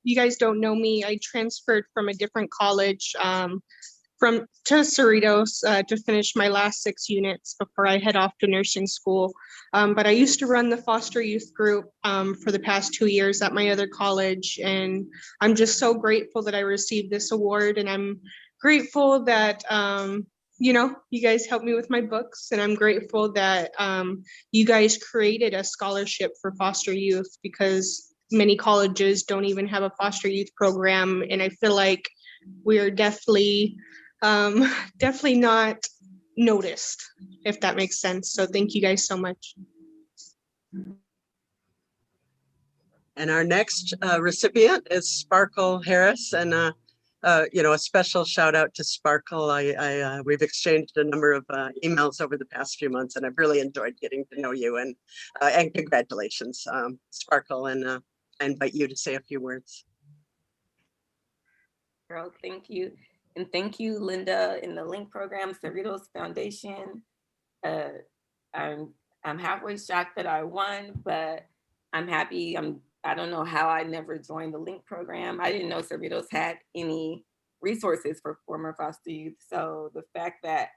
You guys don't know me. I transferred from a different college to Cerritos to finish my last 6 units before I head off to nursing school. But I used to run the foster youth group for the past 2 years at my other college. And I'm just so grateful that I received this award. And I'm grateful that you know, you guys helped me with my books, and I'm grateful that you guys created a scholarship for foster youth, because many colleges don't even have a foster youth program. And I feel like we are definitely not noticed, if that makes sense. So thank you guys so much. And our next recipient is Sparkle Harris, and you know, a special shout out to Sparkle. We've exchanged a number of emails over the past few months, and I've really enjoyed getting to know you. And congratulations, Sparkle. And I invite you to say a few words. Carol, thank you. And thank you, Linda, in the Link program, Cerritos Foundation. I'm halfway shocked that I won, but I'm happy. I don't know how I never joined the Link program. I didn't know Cerritos had any resources for former foster youth. So the fact that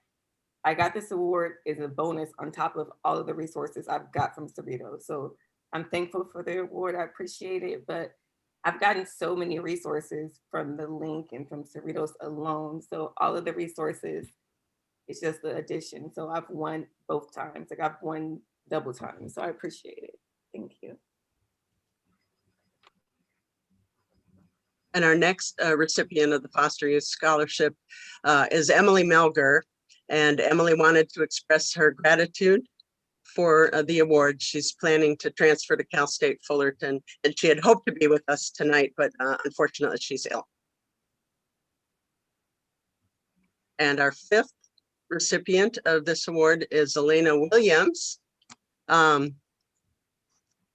I got this award is a bonus on top of all of the resources I've got from Cerritos. So I'm thankful for the award. I appreciate it, but I've gotten so many resources from the Link and from Cerritos alone. So all of the resources, it's just the addition. So I've won both times. Like I've won double time. So I appreciate it. Thank you. And our next recipient of the Foster Youth Scholarship is Emily Melger. And Emily wanted to express her gratitude for the award. She's planning to transfer to Cal State Fullerton, and she had hoped to be with us tonight, but unfortunately she's ill. And our fifth recipient of this award is Elena Williams.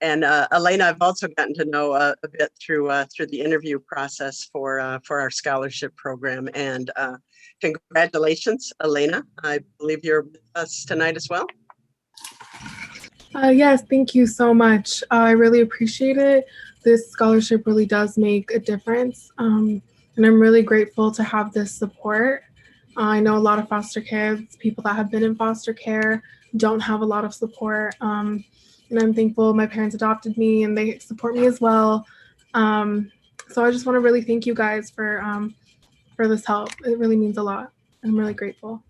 And Elena, I've also gotten to know a bit through the interview process for our scholarship program. And congratulations, Elena. I believe you're with us tonight as well. Yes, thank you so much. I really appreciate it. This scholarship really does make a difference. And I'm really grateful to have this support. I know a lot of foster kids, people that have been in foster care, don't have a lot of support. And I'm thankful my parents adopted me and they support me as well. So I just want to really thank you guys for this help. It really means a lot. I'm really grateful.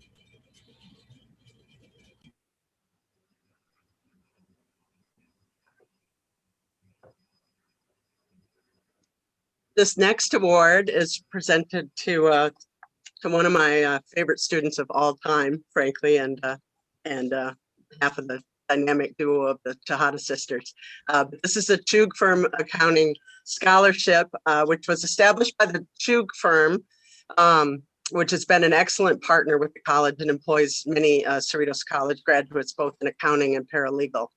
This next award is presented to one of my favorite students of all time, frankly, and half of the dynamic duo of the Chehar sisters. This is a Chug Firm Accounting Scholarship, which was established by the Chug Firm, which has been an excellent partner with the college and employs many Cerritos College graduates, both in accounting and paralegal.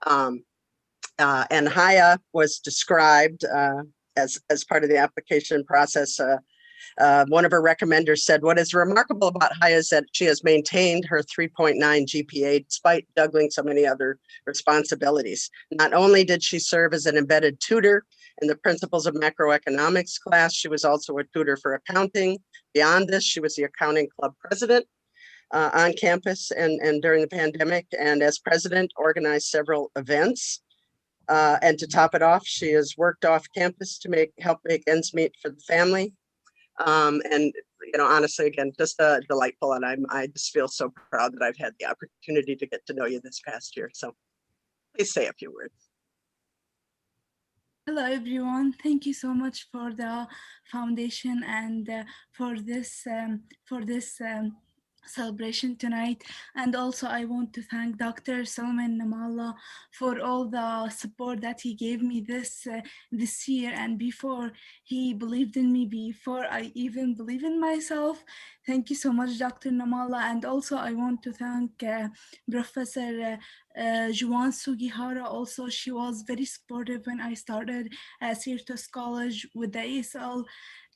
And Haya was described as part of the application process. One of her recommenders said, what is remarkable about Haya is that she has maintained her 3.9 GPA despite juggling so many other responsibilities. Not only did she serve as an embedded tutor in the Principles of Macroeconomics class, she was also a tutor for accounting. Beyond this, she was the accounting club president on campus and during the pandemic, and as president organized several events. And to top it off, she has worked off campus to help make ends meet for the family. And you know, honestly, again, just delightful, and I just feel so proud that I've had the opportunity to get to know you this past year. So please say a few words. Hello everyone, thank you so much for the foundation and for this celebration tonight. And also I want to thank Dr. Salman Namalla for all the support that he gave me this year, and before he believed in me before I even believe in myself. Thank you so much, Dr. Namalla. And also I want to thank Professor Juan Sugihara. Also, she was very supportive when I started at Cerritos College with the ASL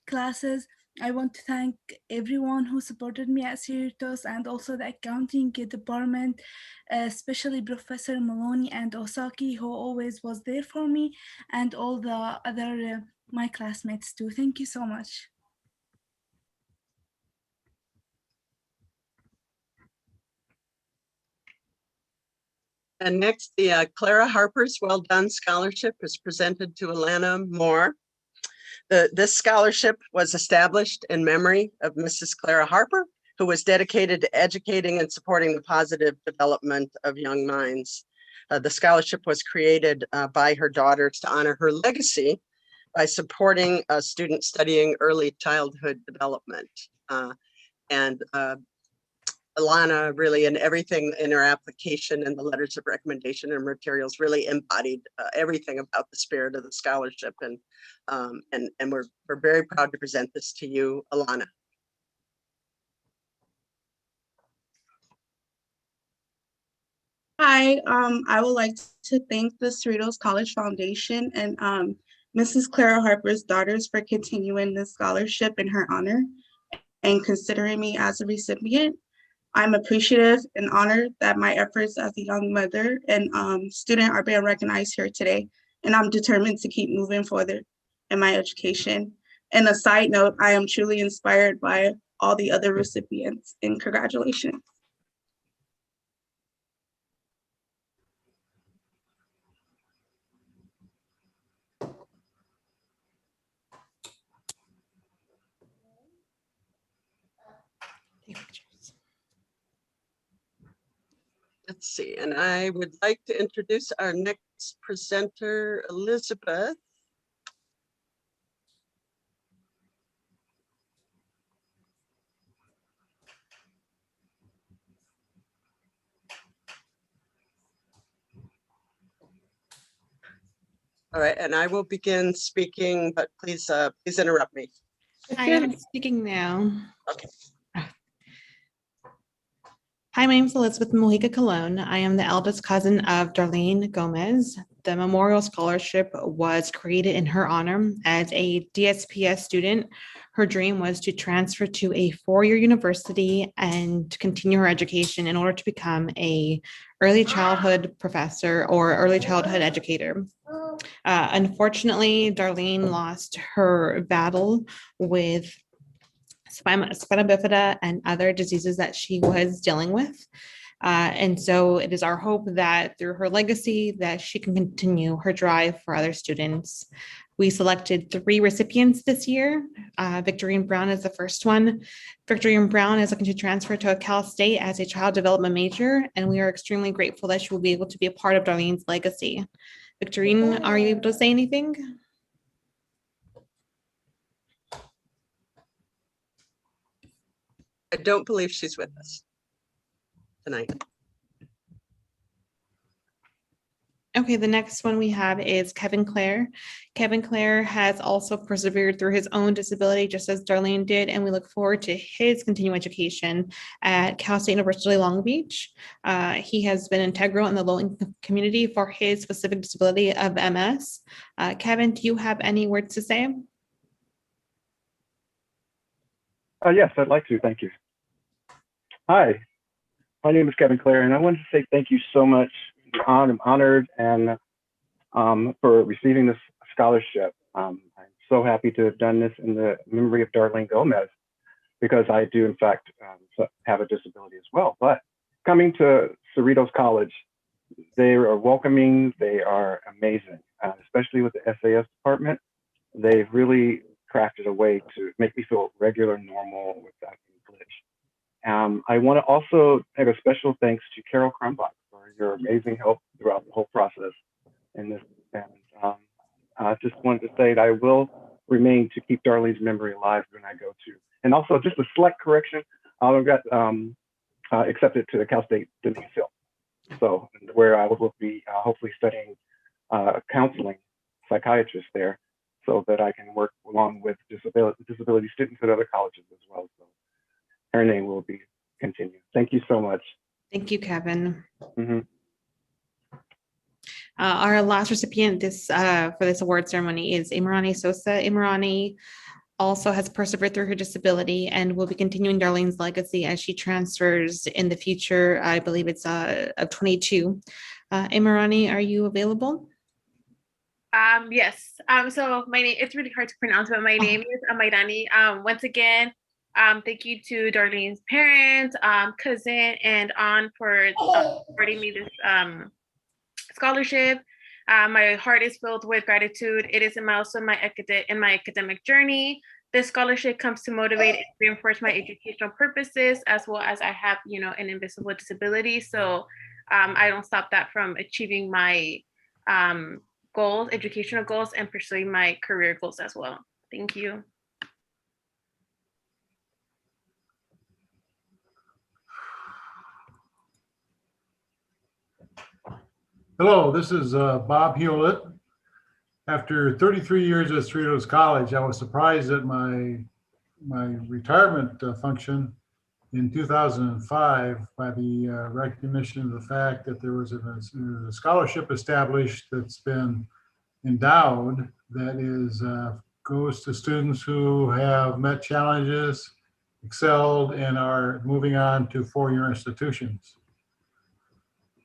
classes. I want to thank everyone who supported me at Cerritos and also the accounting department, especially Professor Maloney and Osaki, who always was there for me, and all the other my classmates too. Thank you so much. And next, the Clara Harper's Well Done Scholarship is presented to Alana Moore. This scholarship was established in memory of Mrs. Clara Harper, who was dedicated to educating and supporting the positive development of young minds. The scholarship was created by her daughters to honor her legacy by supporting students studying early childhood development. And Alana really, in everything in her application and the letters of recommendation and materials, really embodied everything about the spirit of the scholarship. And we're very proud to present this to you, Alana. Hi, I would like to thank the Cerritos College Foundation and Mrs. Clara Harper's daughters for continuing this scholarship in her honor and considering me as a recipient. I'm appreciative and honored that my efforts as a young mother and student are being recognized here today, and I'm determined to keep moving further in my education. And a side note, I am truly inspired by all the other recipients, and congratulations. Let's see, and I would like to introduce our next presenter, Elizabeth. All right, and I will begin speaking, but please interrupt me. I am speaking now. Okay. Hi, my name is Elizabeth Mojica Colon. I am the eldest cousin of Darlene Gomez. The Memorial Scholarship was created in her honor. As a DSPS student, her dream was to transfer to a four-year university and continue her education in order to become a early childhood professor or early childhood educator. Unfortunately, Darlene lost her battle with spina bifida and other diseases that she was dealing with. And so it is our hope that through her legacy that she can continue her drive for other students. We selected 3 recipients this year. Victorine Brown is the first one. Victorine Brown is looking to transfer to Cal State as a child development major, and we are extremely grateful that she will be able to be a part of Darlene's legacy. Victorine, are you able to say anything? I don't believe she's with us tonight. Okay, the next one we have is Kevin Clare. Kevin Clare has also persevered through his own disability, just as Darlene did, and we look forward to his continuing education at Cal State University Long Beach. He has been integral in the low-income community for his specific disability of MS. Kevin, do you have any words to say? Yes, I'd like to. Thank you. Hi, my name is Kevin Clare, and I wanted to say thank you so much. I'm honored and for receiving this scholarship. I'm so happy to have done this in the memory of Darlene Gomez, because I do, in fact, have a disability as well. But coming to Cerritos College, they are welcoming, they are amazing, especially with the SAS department. They've really crafted a way to make me feel regular, normal, without any glitch. I want to also have a special thanks to Carol Crumbach for your amazing help throughout the whole process in this. And I just wanted to say that I will remain to keep Darlene's memory alive when I go to. And also just a slight correction, I got accepted to the Cal State Denise Hill. So where I will be hopefully studying counseling psychiatrist there, so that I can work along with disability students at other colleges as well. So her name will be continued. Thank you so much. Thank you, Kevin. Mm-hmm. Our last recipient for this award ceremony is Imrani Sosa. Imrani also has persevered through her disability and will be continuing Darlene's legacy as she transfers in the future. I believe it's of 22. Imrani, are you available? Yes. So my name, it's really hard to pronounce, but my name is Amairani. Once again, thank you to Darlene's parents, cousin, and aunt for awarding me this scholarship. My heart is filled with gratitude. It is a milestone in my academic journey. this scholarship comes to motivate and reinforce my educational purposes, as well as I have, an invisible disability. So I don't stop that from achieving my goals, educational goals, and pursuing my career goals as well. Thank you. Hello, this is Bob Hewlett. After 33 years at Cerritos College, I was surprised at my retirement function in 2005 by the recognition of the fact that there was a scholarship established that's been endowed that is goes to students who have met challenges, excelled, and are moving on to four-year institutions.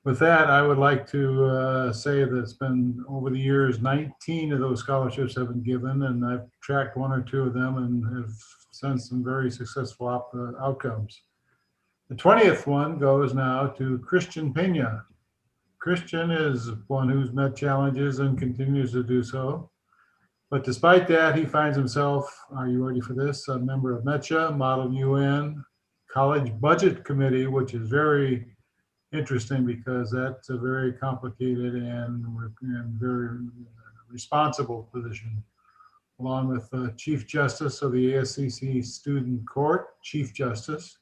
With that, I would like to say that it's been, over the years, 19 of those scholarships have been given, and I've tracked one or two of them and have seen some very successful outcomes. The 20th one goes now to Christian Pena. Christian is one who's met challenges and continues to do so. But despite that, he finds himself, are you ready for this, a member of MECHA, Model UN, College Budget Committee, which is very interesting because that's a very complicated and very responsible position, along with Chief Justice of the ASCC Student Court, Chief Justice.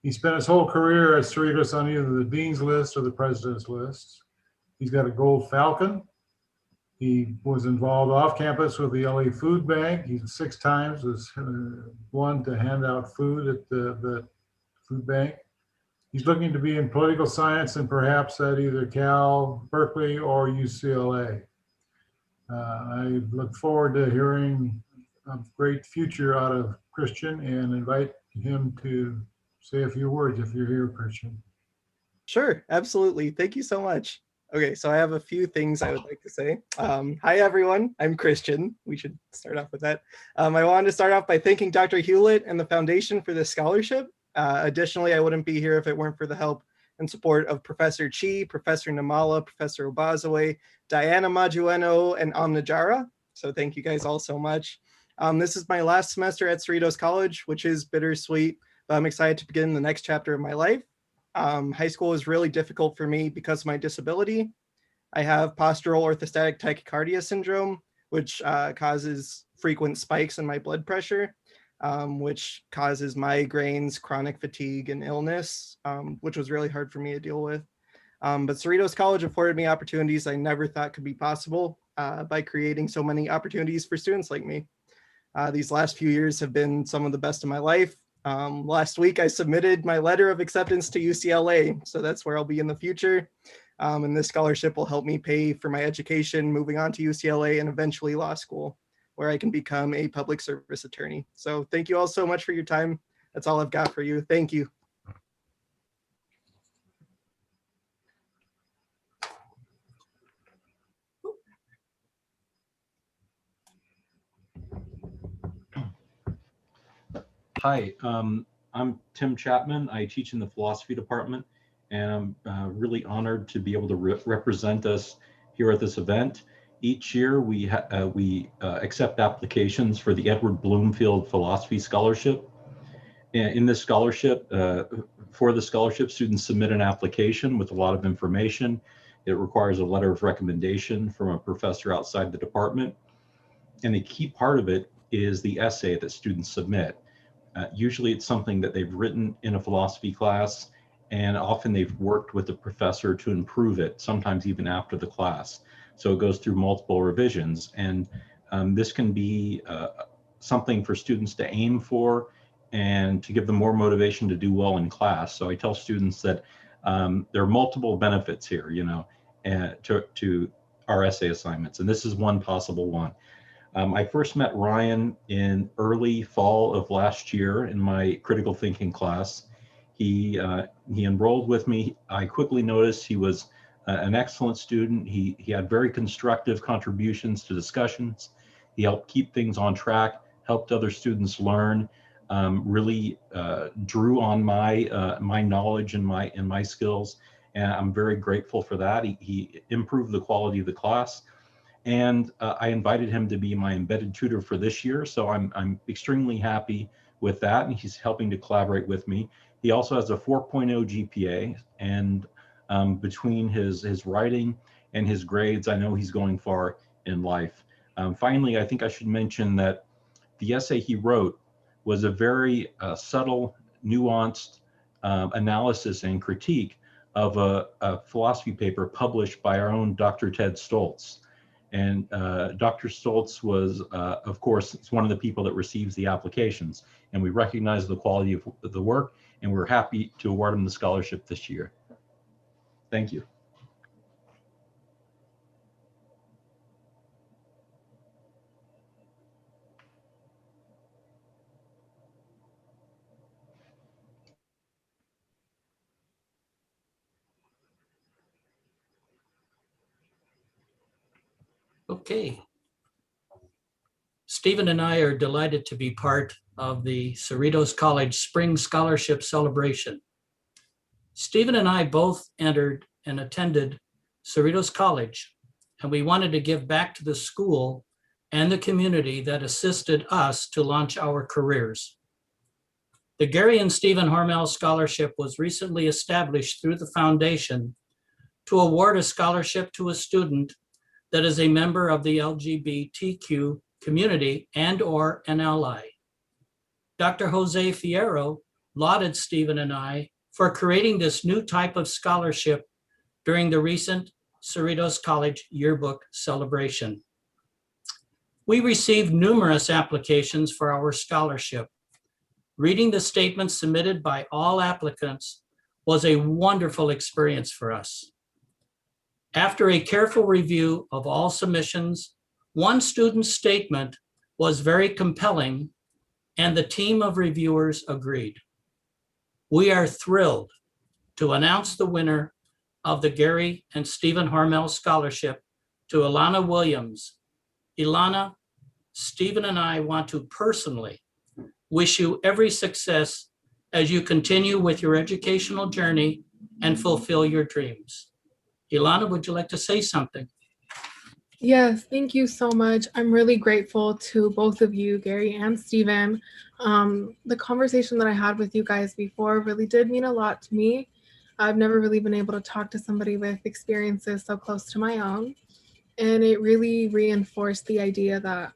He spent his whole career at Cerritos on either the Dean's List or the President's List. He's got a Gold Falcon. He was involved off campus with the LA Food Bank. He 6 times was one to hand out food at the food bank. He's looking to be in political science and perhaps at either Cal, Berkeley, or UCLA. I look forward to hearing a great future out of Christian and invite him to say a few words if you're here, Christian. Sure, absolutely. Thank you so much. Okay, so I have a few things I would like to say. Hi, everyone. I'm Christian. We should start off with that. I wanted to start off by thanking Dr. Hewlett and the foundation for this scholarship. Additionally, I wouldn't be here if it weren't for the help and support of Professor Chi, Professor Namala, Professor Obazawe, Diana Majueno, and Amnajara. So thank you guys all so much. This is my last semester at Cerritos College, which is bittersweet, but I'm excited to begin the next chapter of my life. High school was really difficult for me because of my disability. I have postural orthostatic tachycardia syndrome, which causes frequent spikes in my blood pressure, which causes migraines, chronic fatigue, and illness, which was really hard for me to deal with. But Cerritos College afforded me opportunities I never thought could be possible by creating so many opportunities for students like me. These last few years have been some of the best of my life. Last week, I submitted my letter of acceptance to UCLA, so that's where I'll be in the future. And this scholarship will help me pay for my education, moving on to UCLA and eventually law school, where I can become a public service attorney. So thank you all so much for your time. That's all I've got for you. Thank you. Hi, I'm Tim Chapman. I teach in the philosophy department, and I'm really honored to be able to represent us here at this event. Each year we accept applications for the Edward Bloomfield Philosophy Scholarship. In this scholarship, for the scholarship, students submit an application with a lot of information. It requires a letter of recommendation from a professor outside the department. And the key part of it is the essay that students submit. Usually it's something that they've written in a philosophy class, and often they've worked with the professor to improve it, sometimes even after the class. So it goes through multiple revisions, and this can be something for students to aim for and to give them more motivation to do well in class. So I tell students that there are multiple benefits here, to our essay assignments, and this is one possible one. I first met Ryan in early fall of last year in my critical thinking class. He enrolled with me. I quickly noticed he was an excellent student. He had very constructive contributions to discussions. He helped keep things on track, helped other students learn, really drew on my knowledge and my skills, and I'm very grateful for that. He improved the quality of the class. And I invited him to be my embedded tutor for this year. So I'm extremely happy with that. And he's helping to collaborate with me. He also has a 4.0 GPA. And between his writing and his grades, I know he's going far in life. Finally, I think I should mention that the essay he wrote was a very subtle, nuanced analysis and critique of a philosophy paper published by our own Dr. Ted Stoltz. And Dr. Stoltz was, of course, one of the people that receives the applications. And we recognize the quality of the work, and we're happy to award him the scholarship this year. Thank you. Okay. Stephen and I are delighted to be part of the Cerritos College Spring Scholarship Celebration. Stephen and I both entered and attended Cerritos College, and we wanted to give back to the school and the community that assisted us to launch our careers. The Gary and Stephen Hormel Scholarship was recently established through the foundation to award a scholarship to a student that is a member of the LGBTQ community and or an ally. Dr. Jose Fierro lauded Stephen and I for creating this new type of scholarship during the recent Cerritos College yearbook celebration. We received numerous applications for our scholarship. Reading the statements submitted by all applicants was a wonderful experience for us. After a careful review of all submissions, one student's statement was very compelling, and the team of reviewers agreed. We are thrilled to announce the winner of the Gary and Stephen Hormel Scholarship to Ilana Williams. Ilana, Stephen and I want to personally wish you every success as you continue with your educational journey and fulfill your dreams. Ilana, would you like to say something? Yes, thank you so much. I'm really grateful to both of you, Gary and Stephen. The conversation that I had with you guys before really did mean a lot to me. I've never really been able to talk to somebody with experiences so close to my own. And it really reinforced the idea that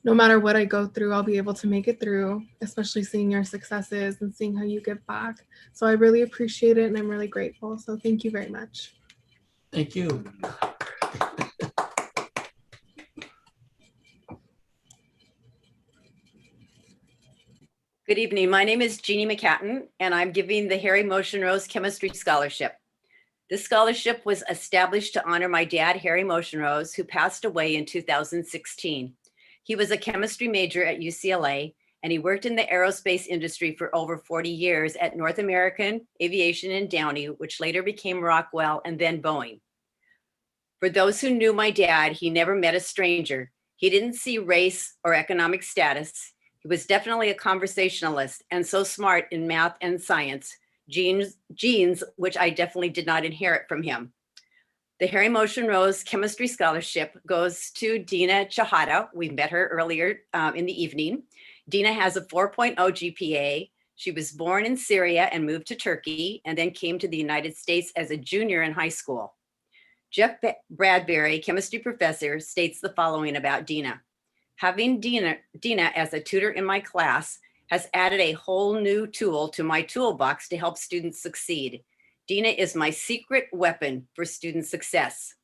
no matter what I go through, I'll be able to make it through, especially seeing your successes and seeing how you give back. So I really appreciate it and I'm really grateful. So thank you very much. Thank you. Good evening. My name is Jeannie McCatton, and I'm giving the Harry Motion Rose Chemistry Scholarship. This scholarship was established to honor my dad, Harry Motion Rose, who passed away in 2016. He was a chemistry major at UCLA, and he worked in the aerospace industry for over 40 years at North American Aviation in Downey, which later became Rockwell and then Boeing. For those who knew my dad, he never met a stranger. He didn't see race or economic status. He was definitely a conversationalist and so smart in math and science, genes which I definitely did not inherit from him. The Harry Motion Rose Chemistry Scholarship goes to Dina Chehar. We met her earlier in the evening. Dina has a 4.0 GPA. She was born in Syria and moved to Turkey and then came to the United States as a junior in high school. Jeff Bradbury, chemistry professor, states the following about Dina. Having Dina as a tutor in my class has added a whole new tool to my toolbox to help students succeed. Dina is my secret weapon for student success.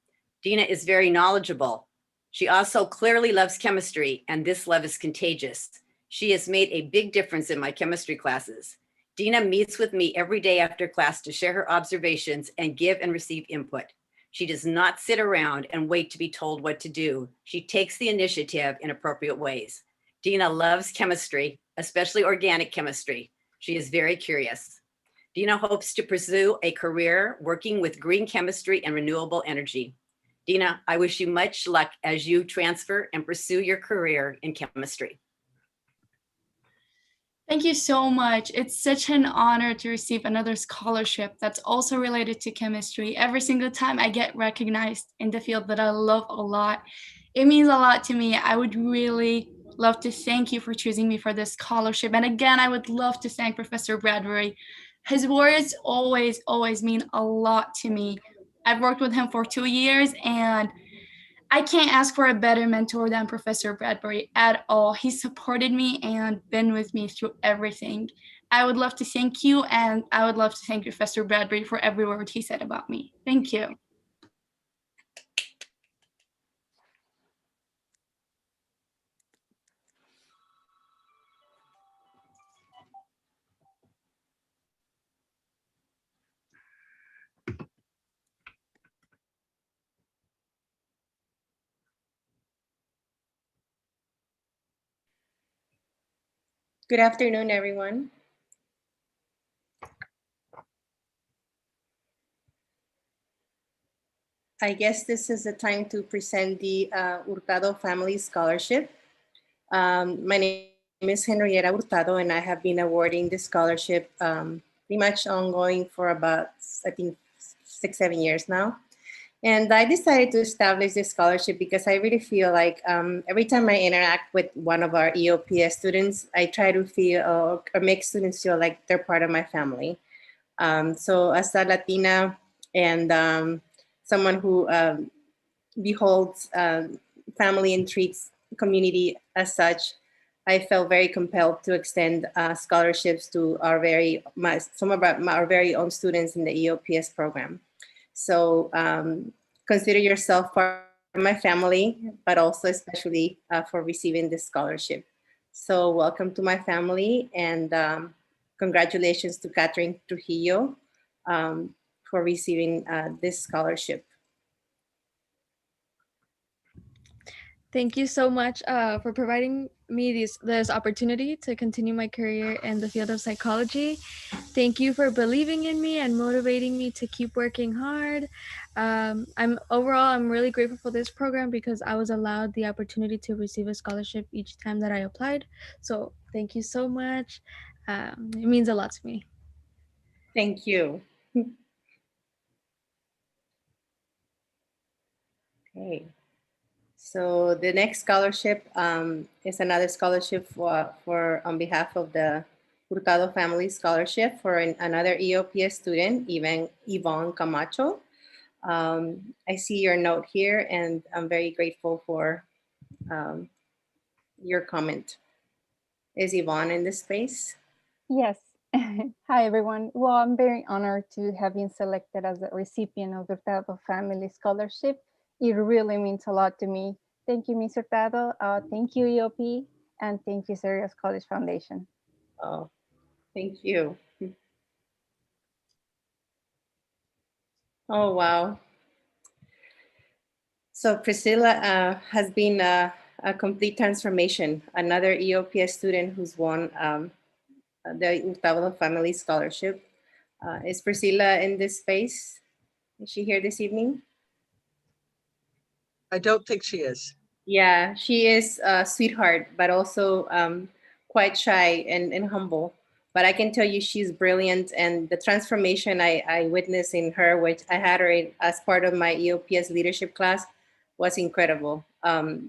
Dina is very knowledgeable. She also clearly loves chemistry, and this love is contagious. She has made a big difference in my chemistry classes. Dina meets with me every day after class to share her observations and give and receive input. She does not sit around and wait to be told what to do. She takes the initiative in appropriate ways. Dina loves chemistry, especially organic chemistry. She is very curious. Dina hopes to pursue a career working with green chemistry and renewable energy. Dina, I wish you much luck as you transfer and pursue your career in chemistry. Thank you so much. It's such an honor to receive another scholarship that's also related to chemistry. Every single time I get recognized in the field that I love a lot, it means a lot to me. I would really love to thank you for choosing me for this scholarship. And again, I would love to thank Professor Bradbury. His words always mean a lot to me. I've worked with him for 2 years, and I can't ask for a better mentor than Professor Bradbury at all. He supported me and been with me through everything. I would love to thank you, and I would love to thank Professor Bradbury for every word he said about me. Thank you. Good afternoon, everyone. I guess this is the time to present the Hurtado Family Scholarship. My name is Henrietta Hurtado, and I have been awarding this scholarship pretty much ongoing for about, I think, 6-7 years now. And I decided to establish this scholarship because I really feel like every time I interact with one of our EOPS students, I try to feel or make students feel like they're part of my family. So as a Latina and someone who beholds family and treats community as such, I felt very compelled to extend scholarships to some of our very own students in the EOPS program. So consider yourself part of my family, but also especially for receiving this scholarship. So welcome to my family, and congratulations to Catherine Trujillo for receiving this scholarship. Thank you so much for providing me this opportunity to continue my career in the field of psychology. Thank you for believing in me and motivating me to keep working hard. I'm really grateful for this program because I was allowed the opportunity to receive a scholarship each time that I applied. So thank you so much. It means a lot to me. Thank you. Okay. So the next scholarship is another scholarship for on behalf of the Hurtado Family Scholarship for another EOPS student, Yvonne Camacho. I see your note here, and I'm very grateful for your comment. Is Yvonne in this space? Yes. Hi, everyone. Well, I'm very honored to have been selected as a recipient of the Hurtado Family Scholarship. It really means a lot to me. Thank you, Ms. Hurtado. Thank you, EOP, and thank you, Cerritos College Foundation. Oh, thank you. Oh, wow. So Priscilla has been a complete transformation. Another EOPS student who's won the Hurtado Family Scholarship. Is Priscilla in this space? Is she here this evening? I don't think she is. Yeah, she is a sweetheart, but also quite shy and humble. But I can tell you she's brilliant, and the transformation I witnessed in her, which I had her as part of my EOPS leadership class, was incredible.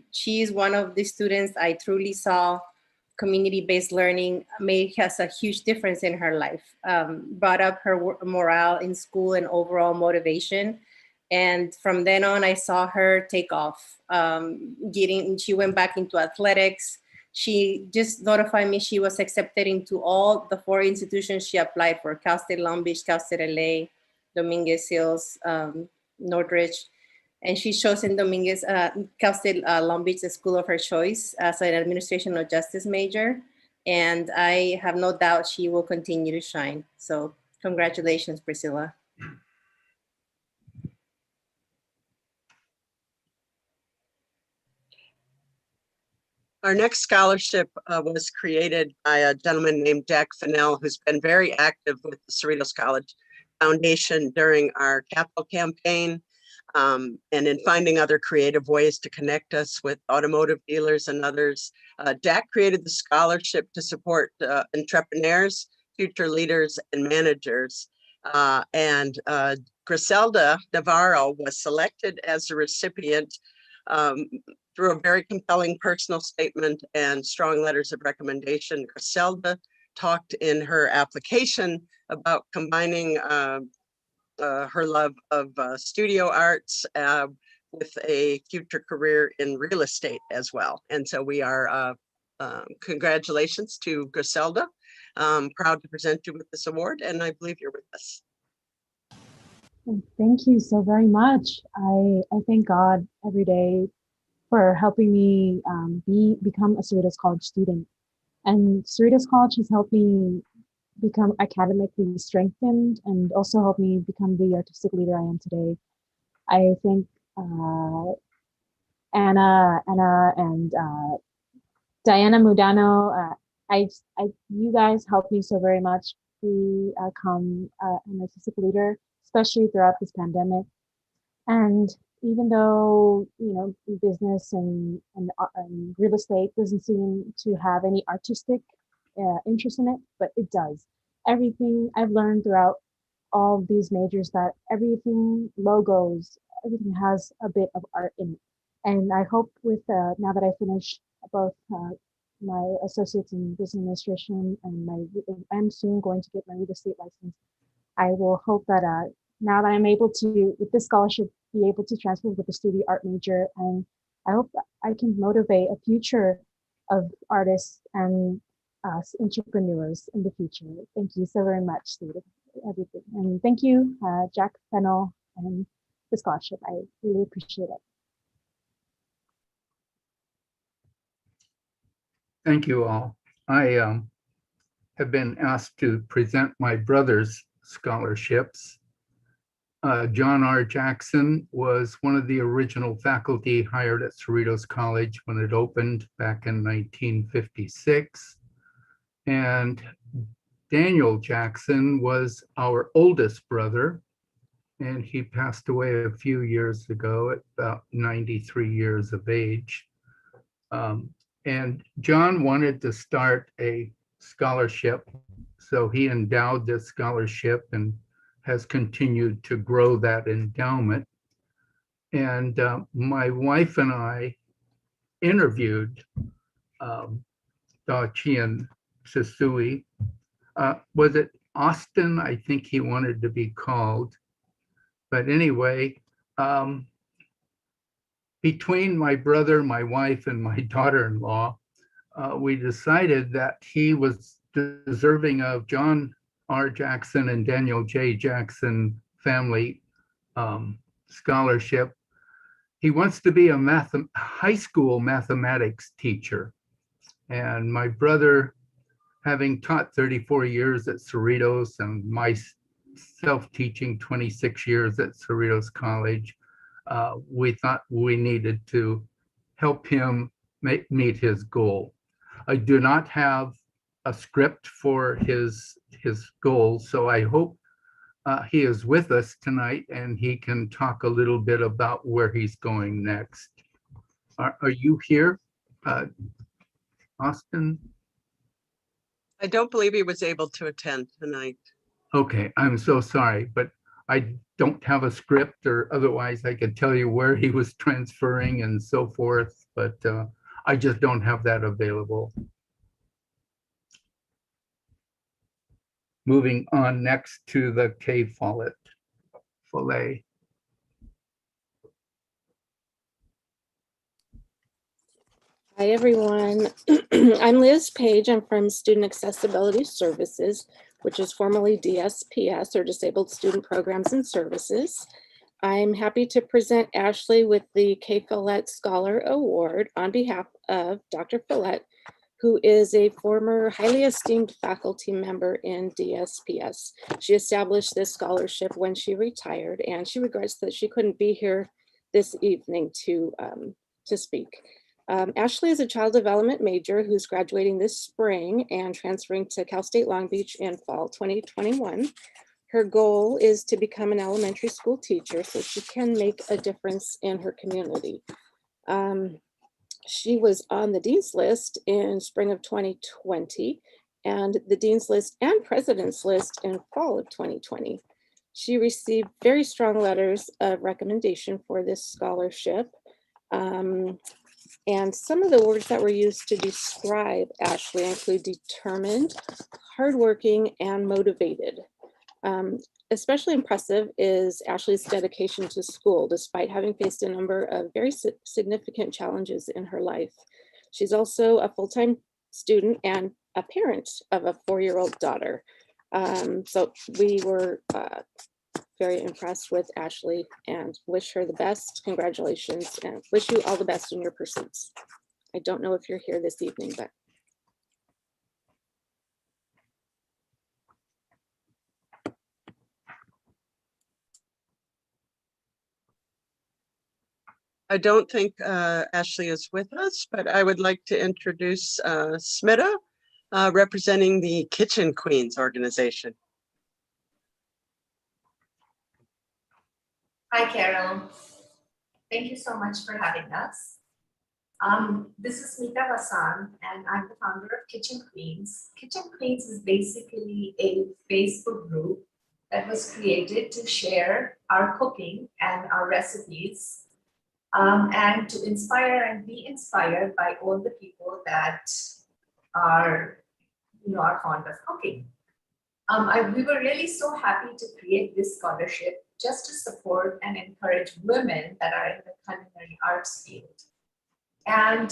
She is one of the students I truly saw community-based learning has a huge difference in her life, brought up her morale in school and overall motivation. And from then on, I saw her take off. She went back into athletics. She just notified me she was accepted into all the 4 institutions she applied for: Cal State Long Beach, Cal State LA, Dominguez Hills, Northridge. And she chose in Dominguez, Cal State Long Beach, the school of her choice, as an administration of justice major. And I have no doubt she will continue to shine. So congratulations, Priscilla. Our next scholarship was created by a gentleman named Jack Fennell, who's been very active with the Cerritos College Foundation during our capital campaign. and in finding other creative ways to connect us with automotive dealers and others. Jack created the scholarship to support entrepreneurs, future leaders, and managers. And Griselda Navarro was selected as a recipient through a very compelling personal statement and strong letters of recommendation. Griselda talked in her application about combining her love of studio arts with a future career in real estate as well. And so we are, congratulations to Griselda. Proud to present you with this award, and I believe you're with us. Thank you so very much. I thank God every day for helping me become a Cerritos College student. And Cerritos College has helped me become academically strengthened and also helped me become the artistic leader I am today. I thank Anna and Diana Mudano. You guys helped me so very much become an artistic leader, especially throughout this pandemic. And even though, you know, business and real estate doesn't seem to have any artistic interest in it, but it does. Everything I've learned throughout all these majors, that everything, logos, everything has a bit of art in it. And I hope with, now that I finish both my associates in business administration and I'm soon going to get my real estate license, I will hope that now that I'm able to, with this scholarship, be able to transfer with a studio art major. And I hope that I can motivate a future of artists and entrepreneurs in the future. Thank you so very much, Steve, everything. And thank you, Jack, Fennel, and the scholarship. I really appreciate it. Thank you all. I have been asked to present my brother's scholarships. John R. Jackson was one of the original faculty hired at Cerritos College when it opened back in 1956. And Daniel Jackson was our oldest brother, and he passed away a few years ago at about 93 years of age. And John wanted to start a scholarship, so he endowed this scholarship and has continued to grow that endowment. And my wife and I interviewed Da-Chien Sisui. Was it Austin? I think he wanted to be called. But anyway, between my brother, my wife, and my daughter-in-law, we decided that he was deserving of John R. Jackson and Daniel J. Jackson family scholarship. He wants to be a high school mathematics teacher. And my brother, having taught 34 years at Cerritos and myself teaching 26 years at Cerritos College, we thought we needed to help him meet his goal. I do not have a script for his goals, so I hope he is with us tonight and he can talk a little bit about where he's going next. Are you here, Austin? I don't believe he was able to attend tonight. Okay, I'm so sorry, but I don't have a script, or otherwise I could tell you where he was transferring and so forth, but I just don't have that available. Moving on next to the K Follett. Hi, everyone. I'm Liz Page. I'm from Student Accessibility Services, which is formerly DSPS, or Disabled Student Programs and Services. I'm happy to present Ashley with the K Follett Scholar Award on behalf of Dr. Follett, who is a former highly esteemed faculty member in DSPS. She established this scholarship when she retired, and she regrets that she couldn't be here this evening to speak. Ashley is a child development major who's graduating this spring and transferring to Cal State Long Beach in fall 2021. Her goal is to become an elementary school teacher so she can make a difference in her community. She was on the Dean's List in spring of 2020 and the Dean's List and President's List in fall of 2020. She received very strong letters of recommendation for this scholarship. And some of the words that were used to describe Ashley include determined, hardworking, and motivated. Especially impressive is Ashley's dedication to school, despite having faced a number of very significant challenges in her life. She's also a full-time student and a parent of a 4-year-old daughter. So we were very impressed with Ashley and wish her the best. Congratulations and wish you all the best in your pursuits. I don't know if you're here this evening, but I don't think Ashley is with us, but I would like to introduce Smita, representing the Kitchen Queens organization. Hi, Carol. Thank you so much for having us. This is Smita Vasan, and I'm the founder of Kitchen Queens. Kitchen Queens is basically a Facebook group that was created to share our cooking and our recipes, and to inspire and be inspired by all the people that are fond of cooking. We were really so happy to create this scholarship just to support and encourage women that are in the culinary arts field. And,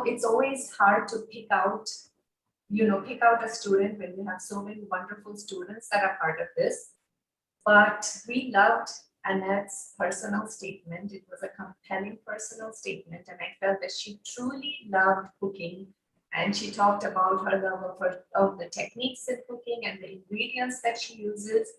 it's always hard to pick out a student when you have so many wonderful students that are part of this. But we loved Annette's personal statement. It was a compelling personal statement, and I felt that she truly loved cooking. And she talked about her love of the techniques in cooking and the ingredients that she uses.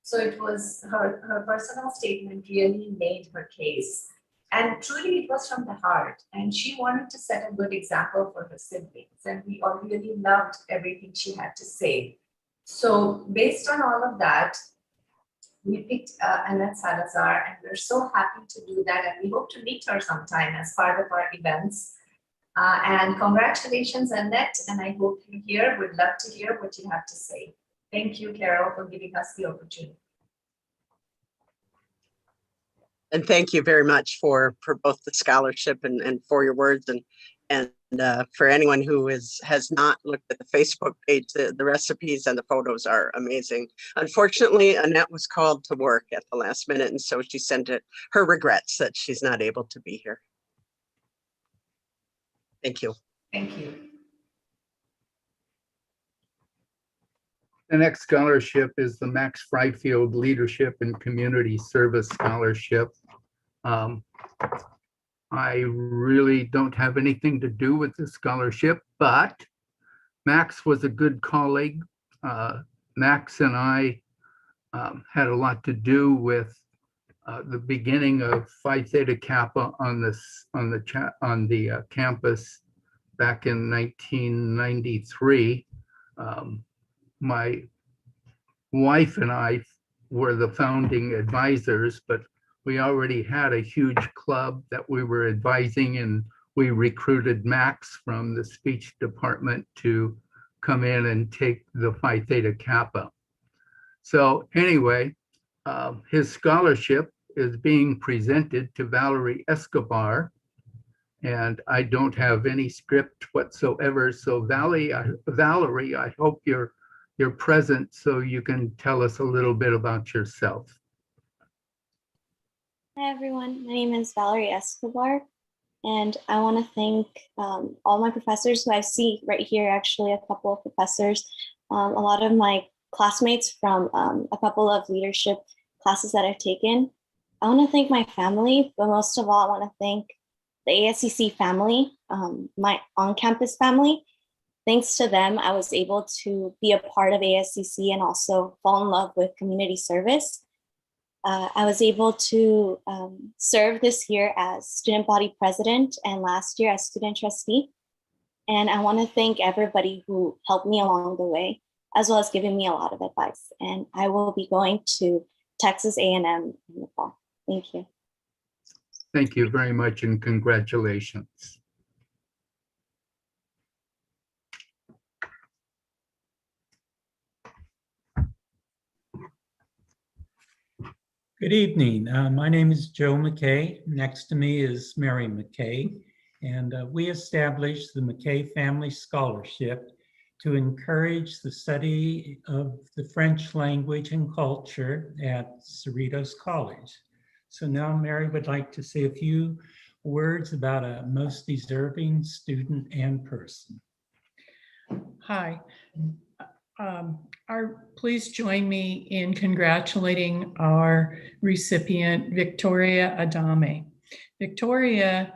So it was her personal statement really made her case. And truly it was from the heart. And she wanted to set a good example for her siblings. And we all really loved everything she had to say. So based on all of that, we picked Annette Salazar, and we're so happy to do that. And we hope to meet her sometime as part of our events. And congratulations, Annette. And I hope you're here. Would love to hear what you have to say. Thank you, Carol, for giving us the opportunity. And thank you very much for both the scholarship and for your words. And for anyone who has not looked at the Facebook page, the recipes and the photos are amazing. Unfortunately, Annette was called to work at the last minute, and so she sent her regrets that she's not able to be here. Thank you. Thank you. The next scholarship is the Max Fryfield Leadership and Community Service Scholarship. I really don't have anything to do with this scholarship, but Max was a good colleague. Max and I had a lot to do with the beginning of Phi Theta Kappa on the campus back in 1993. My wife and I were the founding advisors, but we already had a huge club that we were advising, and we recruited Max from the speech department to come in and take the Phi Theta Kappa. So anyway, his scholarship is being presented to Valerie Escobar, and I don't have any script whatsoever. So Valerie, I hope you're present so you can tell us a little bit about yourself. Hi everyone, my name is Valerie Escobar, and I want to thank all my professors who I see right here, actually a couple of professors, a lot of my classmates from a couple of leadership classes that I've taken. I want to thank my family, but most of all, I want to thank the ASCC family, my on-campus family. Thanks to them, I was able to be a part of ASCC and also fall in love with community service. I was able to serve this year as student body president and last year as student trustee. And I want to thank everybody who helped me along the way. as well as giving me a lot of advice. And I will be going to Texas A&M in the fall. Thank you. Thank you very much and congratulations. Good evening. My name is Joe McKay. Next to me is Mary McKay, and we established the McKay Family Scholarship to encourage the study of the French language and culture at Cerritos College. So now Mary would like to say a few words about a most deserving student and person. Hi. Please join me in congratulating our recipient, Victoria Adame. Victoria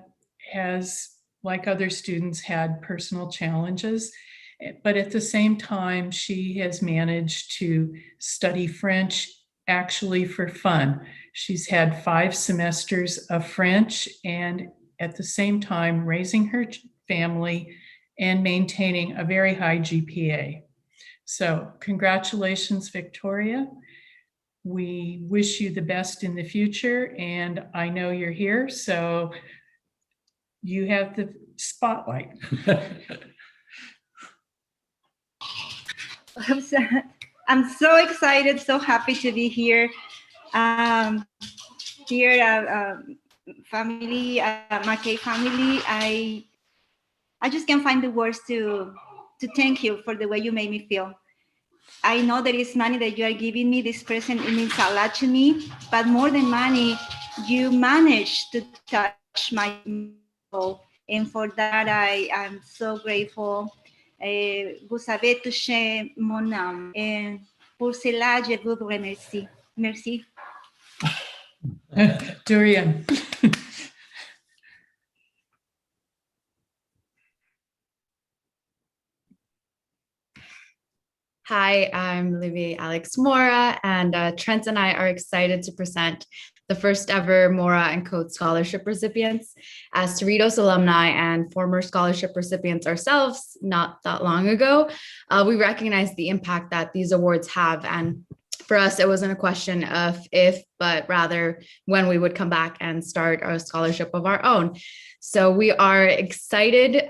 has, like other students, had personal challenges, but at the same time, she has managed to study French actually for fun. She's had 5 semesters of French and at the same time raising her family and maintaining a very high GPA. So congratulations, Victoria. We wish you the best in the future, and I know you're here, so you have the spotlight. I'm so excited, so happy to be here. Here, family, McKay family, I just can't find the words to thank you for the way you made me feel. I know that it's money that you are giving me, this present, it means a lot to me, but more than money, you managed to touch my soul. And for that, I'm so grateful. Vous savez toucher mon âme. Et pour cela, je vous remercie. Merci. Durian. Hi, I'm Livy Alex Mora, and Trent and I are excited to present the first ever Mora and Coates Scholarship recipients. As Cerritos alumni and former scholarship recipients ourselves not that long ago, we recognize the impact that these awards have. And for us, it wasn't a question of if, but rather when we would come back and start a scholarship of our own. So we are excited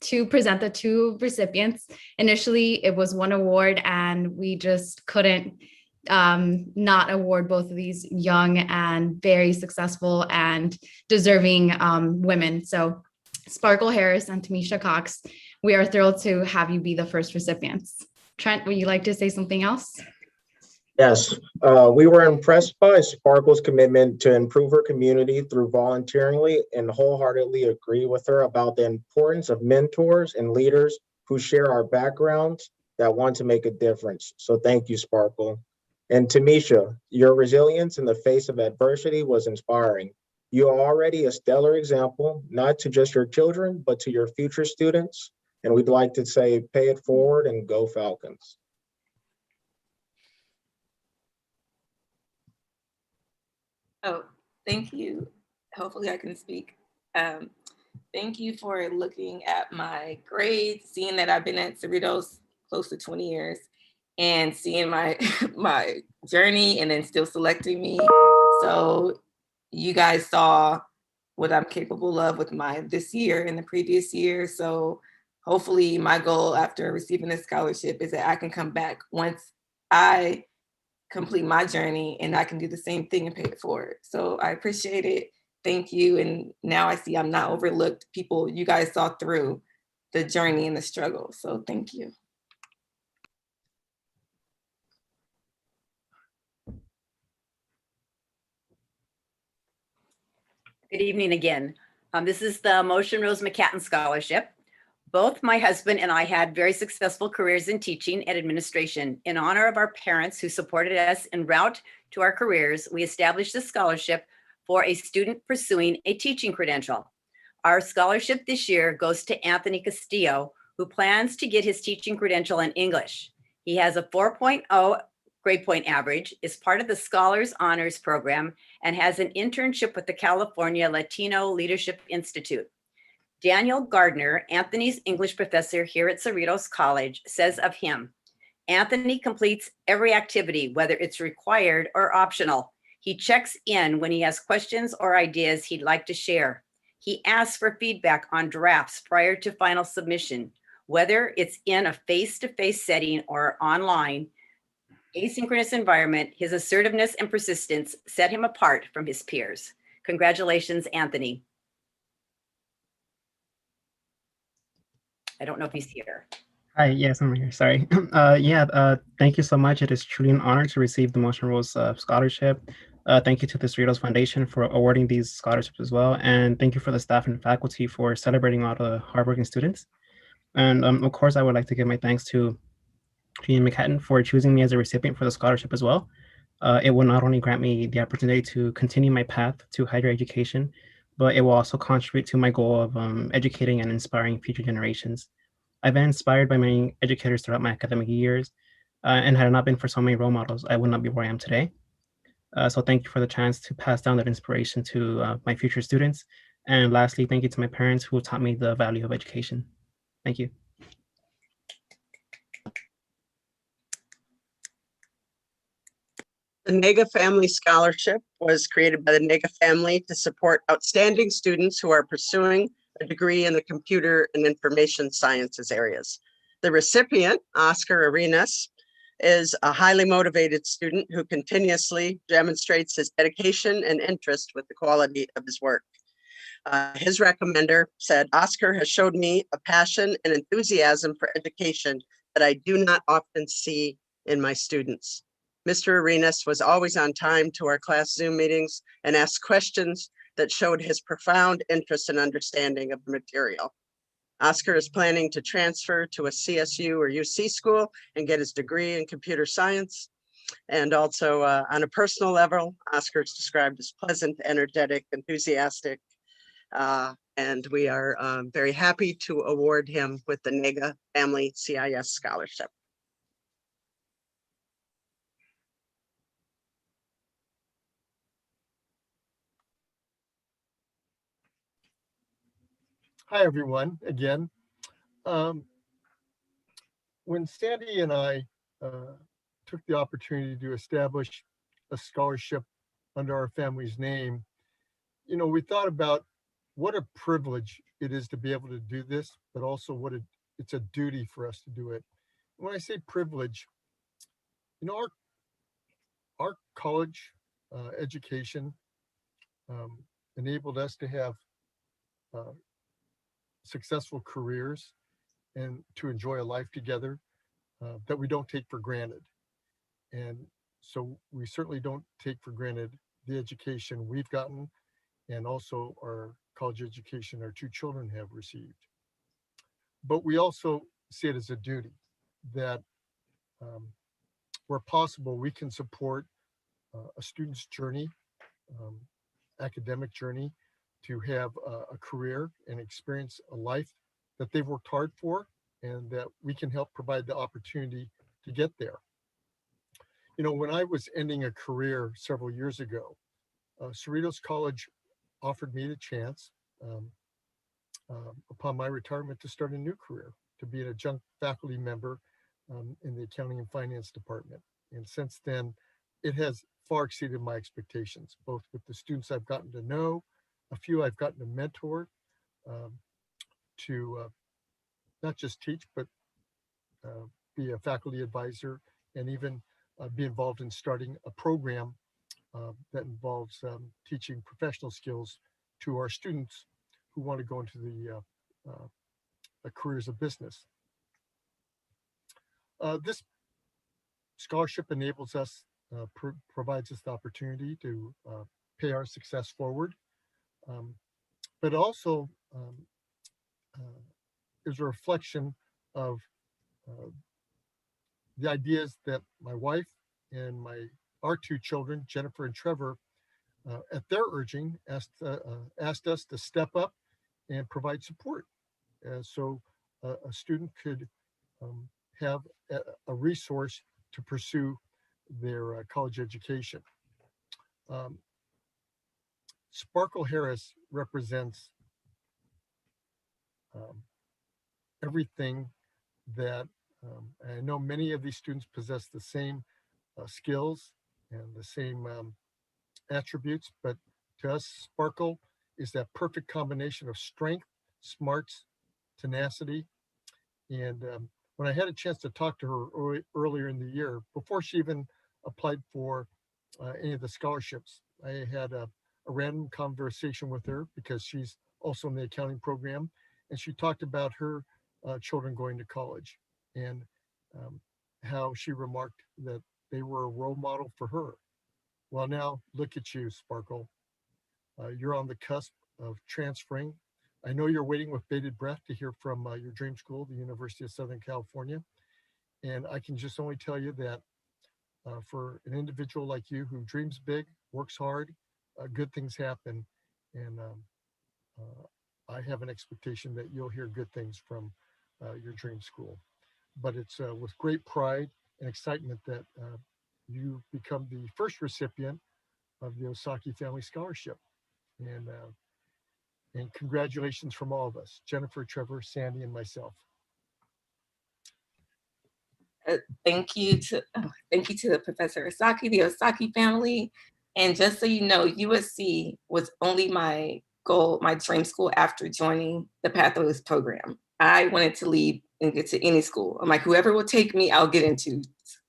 to present the 2 recipients. Initially, it was 1 award, and we just couldn't not award both of these young and very successful and deserving women. So Sparkle Harris and Tamisha Cox, we are thrilled to have you be the first recipients. Trent, would you like to say something else? Yes, we were impressed by Sparkle's commitment to improve her community through volunteeringly, and wholeheartedly agree with her about the importance of mentors and leaders who share our backgrounds that want to make a difference. So thank you, Sparkle. And Tamisha, your resilience in the face of adversity was inspiring. You are already a stellar example, not to just your children, but to your future students. And we'd like to say, pay it forward and go Falcons. Oh, thank you. Hopefully I can speak. Thank you for looking at my grades, seeing that I've been at Cerritos close to 20 years, and seeing my my journey, and then still selecting me. So you guys saw what I'm capable of with this year and the previous year. So hopefully my goal after receiving this scholarship is that I can come back once I complete my journey, and I can do the same thing and pay it forward. So I appreciate it. Thank you. And now I see I'm not overlooked. People, you guys saw through the journey and the struggle. So thank you. Good evening again. This is the Motion Rose McCatton Scholarship. Both my husband and I had very successful careers in teaching and administration. In honor of our parents who supported us en route to our careers, we established a scholarship for a student pursuing a teaching credential. Our scholarship this year goes to Anthony Castillo, who plans to get his teaching credential in English. He has a 4.0 grade point average, is part of the Scholars Honors Program, and has an internship with the California Latino Leadership Institute. Daniel Gardner, Anthony's English professor here at Cerritos College, says of him, Anthony completes every activity, whether it's required or optional. He checks in when he has questions or ideas he'd like to share. He asks for feedback on drafts prior to final submission, whether it's in a face-to-face setting or online. Asynchronous environment, his assertiveness and persistence set him apart from his peers. Congratulations, Anthony. I don't know if he's here. Hi, yes, I'm here. Sorry. Thank you so much. It is truly an honor to receive the Motion Rules Scholarship. Thank you to the Cerritos Foundation for awarding these scholarships as well. And thank you for the staff and faculty for celebrating all the hardworking students. And of course, I would like to give my thanks to Gene McHatton for choosing me as a recipient for the scholarship as well. It will not only grant me the opportunity to continue my path to higher education, but it will also contribute to my goal of educating and inspiring future generations. I've been inspired by many educators throughout my academic years, and had it not been for so many role models, I would not be where I am today. So thank you for the chance to pass down that inspiration to my future students. And lastly, thank you to my parents who taught me the value of education. Thank you. The Nega Family Scholarship was created by the Nega family to support outstanding students who are pursuing a degree in the computer and information sciences areas. The recipient, Oscar Arenas, is a highly motivated student who continuously demonstrates his dedication and interest with the quality of his work. His recommender said, Oscar has showed me a passion and enthusiasm for education that I do not often see in my students. Mr. Arenas was always on time to our class Zoom meetings and asked questions that showed his profound interest and understanding of the material. Oscar is planning to transfer to a CSU or UC school and get his degree in computer science. And also on a personal level, Oscar is described as pleasant, energetic, enthusiastic, and we are very happy to award him with the Nega Family CIS Scholarship. Hi, everyone, again. When Sandy and I took the opportunity to establish a scholarship under our family's name, you know, we thought about what a privilege it is to be able to do this, but also what it's a duty for us to do it. When I say privilege, you know, our college education enabled us to have successful careers and to enjoy a life together that we don't take for granted. And so we certainly don't take for granted the education we've gotten and also our college education our two children have received. But we also see it as a duty that where possible, we can support a student's journey, academic journey, to have a career and experience a life that they've worked hard for, and that we can help provide the opportunity to get there. You know, when I was ending a career several years ago, Cerritos College offered me the chance upon my retirement to start a new career, to be an adjunct faculty member in the accounting and finance department. And since then, it has far exceeded my expectations, both with the students I've gotten to know, a few I've gotten to mentor, to not just teach, but be a faculty advisor, and even be involved in starting a program that involves teaching professional skills to our students who want to go into the careers of business. This scholarship enables us, provides us the opportunity to pay our success forward, but also is a reflection of the ideas that my wife and our two children, Jennifer and Trevor, at their urging, asked us to step up and provide support, so a student could have a resource to pursue their college education. Sparkle Harris represents everything that I know many of these students possess the same skills and the same attributes, but to us, Sparkle is that perfect combination of strength, smarts, tenacity. And when I had a chance to talk to her earlier in the year, before she even applied for any of the scholarships, I had a random conversation with her because she's also in the accounting program. And she talked about her children going to college and how she remarked that they were a role model for her. Well, now look at you, Sparkle. You're on the cusp of transferring. I know you're waiting with bated breath to hear from your dream school, the University of Southern California. And I can just only tell you that for an individual like you who dreams big, works hard, good things happen. And I have an expectation that you'll hear good things from your dream school. But it's with great pride and excitement that you become the first recipient of the Osaki Family Scholarship. And congratulations from all of us, Jennifer, Trevor, Sandy, and myself. Thank you to the Professor Osaki, the Osaki family. And just so you know, USC was only my goal, my dream school after joining the Pathways program. I wanted to leave and get to any school. I'm like, whoever will take me, I'll get into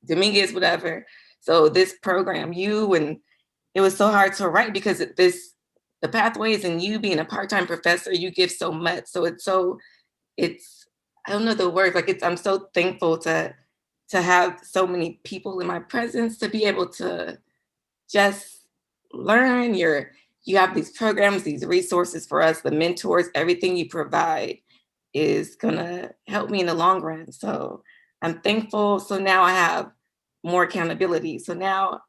Dominguez, whatever. So this program, it was so hard to write because the Pathways and you being a part-time professor, you give so much. So it's I don't know the words, like I'm so thankful to have so many people in my presence, to be able to just learn. You have these programs, these resources for us, the mentors, everything you provide is gonna help me in the long run. So I'm thankful. So now I have more accountability. So now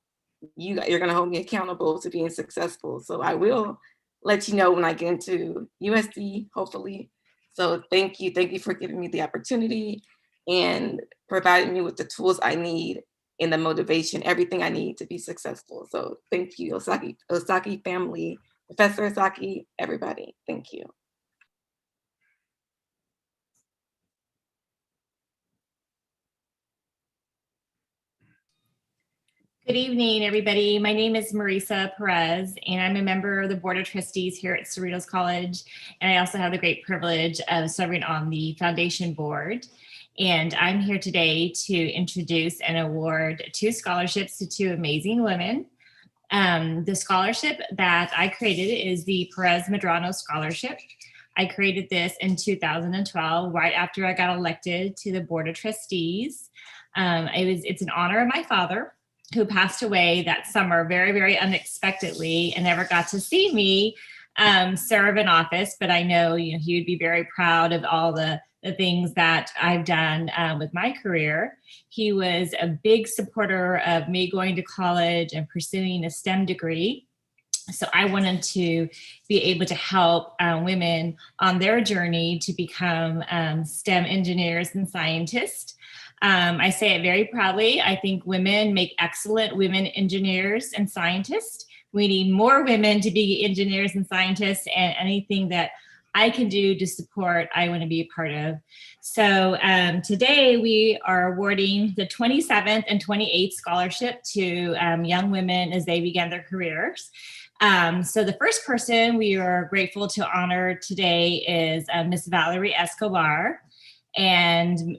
you're gonna hold me accountable to being successful. So I will let you know when I get into USD, hopefully. So thank you for giving me the opportunity and providing me with the tools I need and the motivation, everything I need to be successful. So thank you, Osaki family, Professor Osaki, everybody, thank you. Good evening, everybody. My name is Marisa Perez, and I'm a member of the Board of Trustees here at Cerritos College. And I also have the great privilege of serving on the foundation board. And I'm here today to introduce and award 2 scholarships to 2 amazing women. The scholarship that I created is the Perez Medrano Scholarship. I created this in 2012, right after I got elected to the Board of Trustees. It's in honor of my father, who passed away that summer very, very unexpectedly and never got to see me serve in office. But I know, he would be very proud of all the things that I've done with my career. He was a big supporter of me going to college and pursuing a STEM degree. So I wanted to be able to help women on their journey to become STEM engineers and scientists. I say it very proudly. I think women make excellent women engineers and scientists. We need more women to be engineers and scientists, and anything that I can do to support, I want to be a part of. So today we are awarding the 27th and 28th scholarship to young women as they begin their careers. So the first person we are grateful to honor today is Miss Valerie Escobar. And,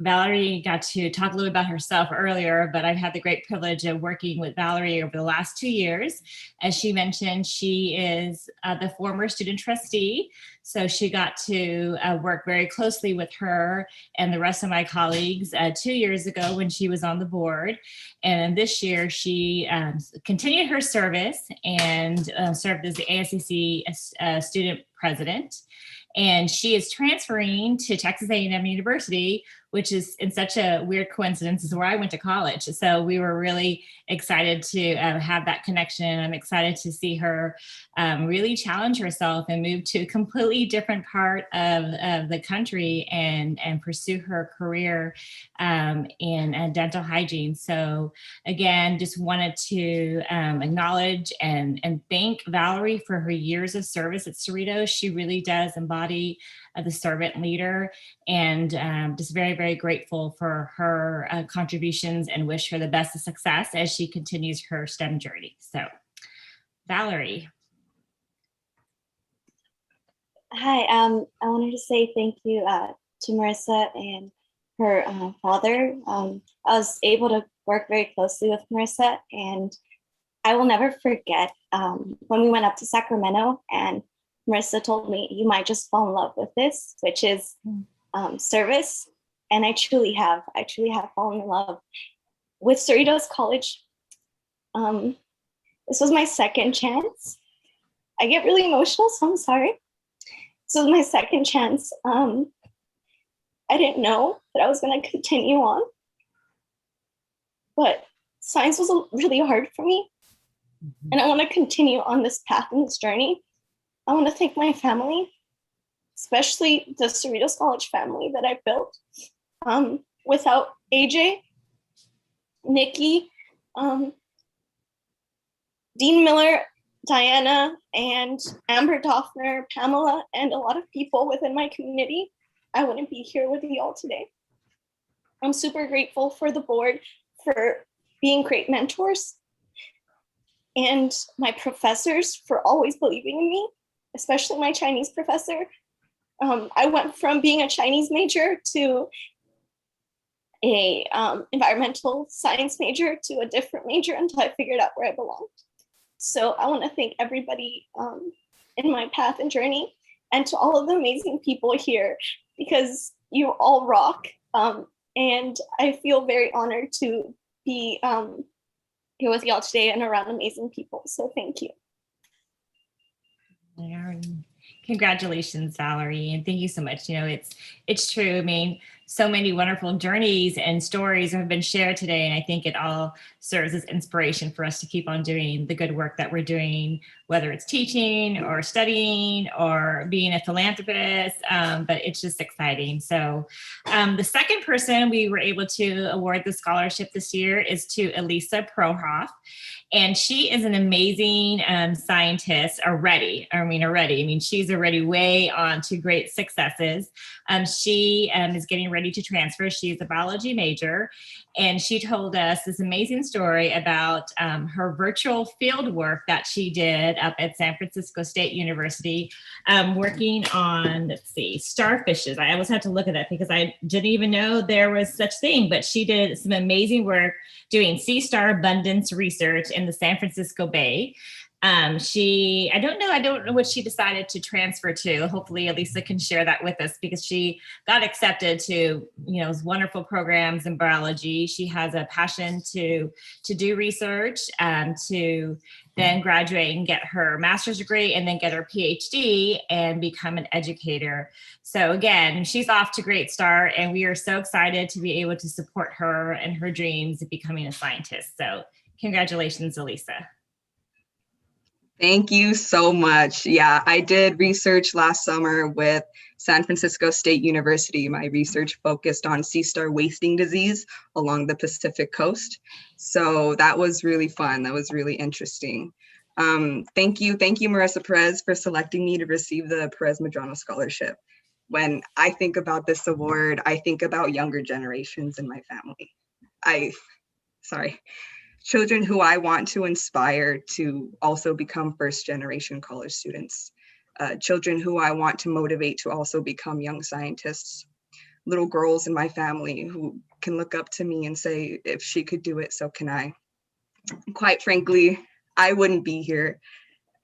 Valerie got to talk a little bit about herself earlier, but I've had the great privilege of working with Valerie over the last 2 years. As she mentioned, she is the former student trustee. So she got to work very closely with her and the rest of my colleagues 2 years ago when she was on the board. And this year she continued her service and served as the ASCC student president. And she is transferring to Texas A&M University, which is in such a weird coincidence, is where I went to college. So we were really excited to have that connection. I'm excited to see her really challenge herself and move to a completely different part of the country and pursue her career in dental hygiene. So again, just wanted to acknowledge and thank Valerie for her years of service at Cerritos. She really does embody the servant leader, and just very, very very grateful for her contributions and wish her the best of success as she continues her STEM journey. So, Valerie. Hi, I wanted to say thank you to Marissa and her father. I was able to work very closely with Marissa, and I will never forget when we went up to Sacramento and Marissa told me, you might just fall in love with this, which is service. And I truly have fallen in love with Cerritos College. This was my second chance. I get really emotional, so I'm sorry. This was my second chance. I didn't know that I was going to continue on, but science was really hard for me. And I want to continue on this path and this journey. I want to thank my family, especially the Cerritos College family that I built. Without AJ, Nikki, Dean Miller, Diana, and Amber Doffner, Pamela, and a lot of people within my community, I wouldn't be here with you all today. I'm super grateful for the board for being great mentors and my professors for always believing in me, especially my Chinese professor. I went from being a Chinese major to a environmental science major to a different major until I figured out where I belonged. So I want to thank everybody in my path and journey, and to all of the amazing people here, because you all rock. And I feel very honored to be here with y'all today and around amazing people. So thank you. Congratulations, Valerie, and thank you so much. You know, it's true. I mean, so many wonderful journeys and stories have been shared today, and I think it all serves as inspiration for us to keep on doing the good work that we're doing, whether it's teaching or studying or being a philanthropist, but it's just exciting. So the second person we were able to award the scholarship this year is to Elisa Prohoff. And she is an amazing scientist already. I mean, she's already way on to great successes. She is getting ready to transfer. She's a biology major. And she told us this amazing story about her virtual field work that she did up at San Francisco State University, working on, starfishes. I always had to look at that because I didn't even know there was such thing, but she did some amazing work doing sea star abundance research in the San Francisco Bay. I don't know what she decided to transfer to. Hopefully Elisa can share that with us, because she got accepted to, those wonderful programs in biology. She has a passion to do research, to then graduate and get her master's degree and then get her PhD and become an educator. So again, she's off to a great start, and we are so excited to be able to support her and her dreams of becoming a scientist. So congratulations, Elisa. Thank you so much. Yeah, I did research last summer with San Francisco State University. My research focused on sea star wasting disease along the Pacific coast. So that was really fun. That was really interesting. Thank you, Marissa Perez, for selecting me to receive the Perez Medrano Scholarship. When I think about this award, I think about younger generations in my family. Children who I want to inspire to also become first-generation college students. Children who I want to motivate to also become young scientists. Little girls in my family who can look up to me and say, if she could do it, so can I. Quite frankly, I wouldn't be here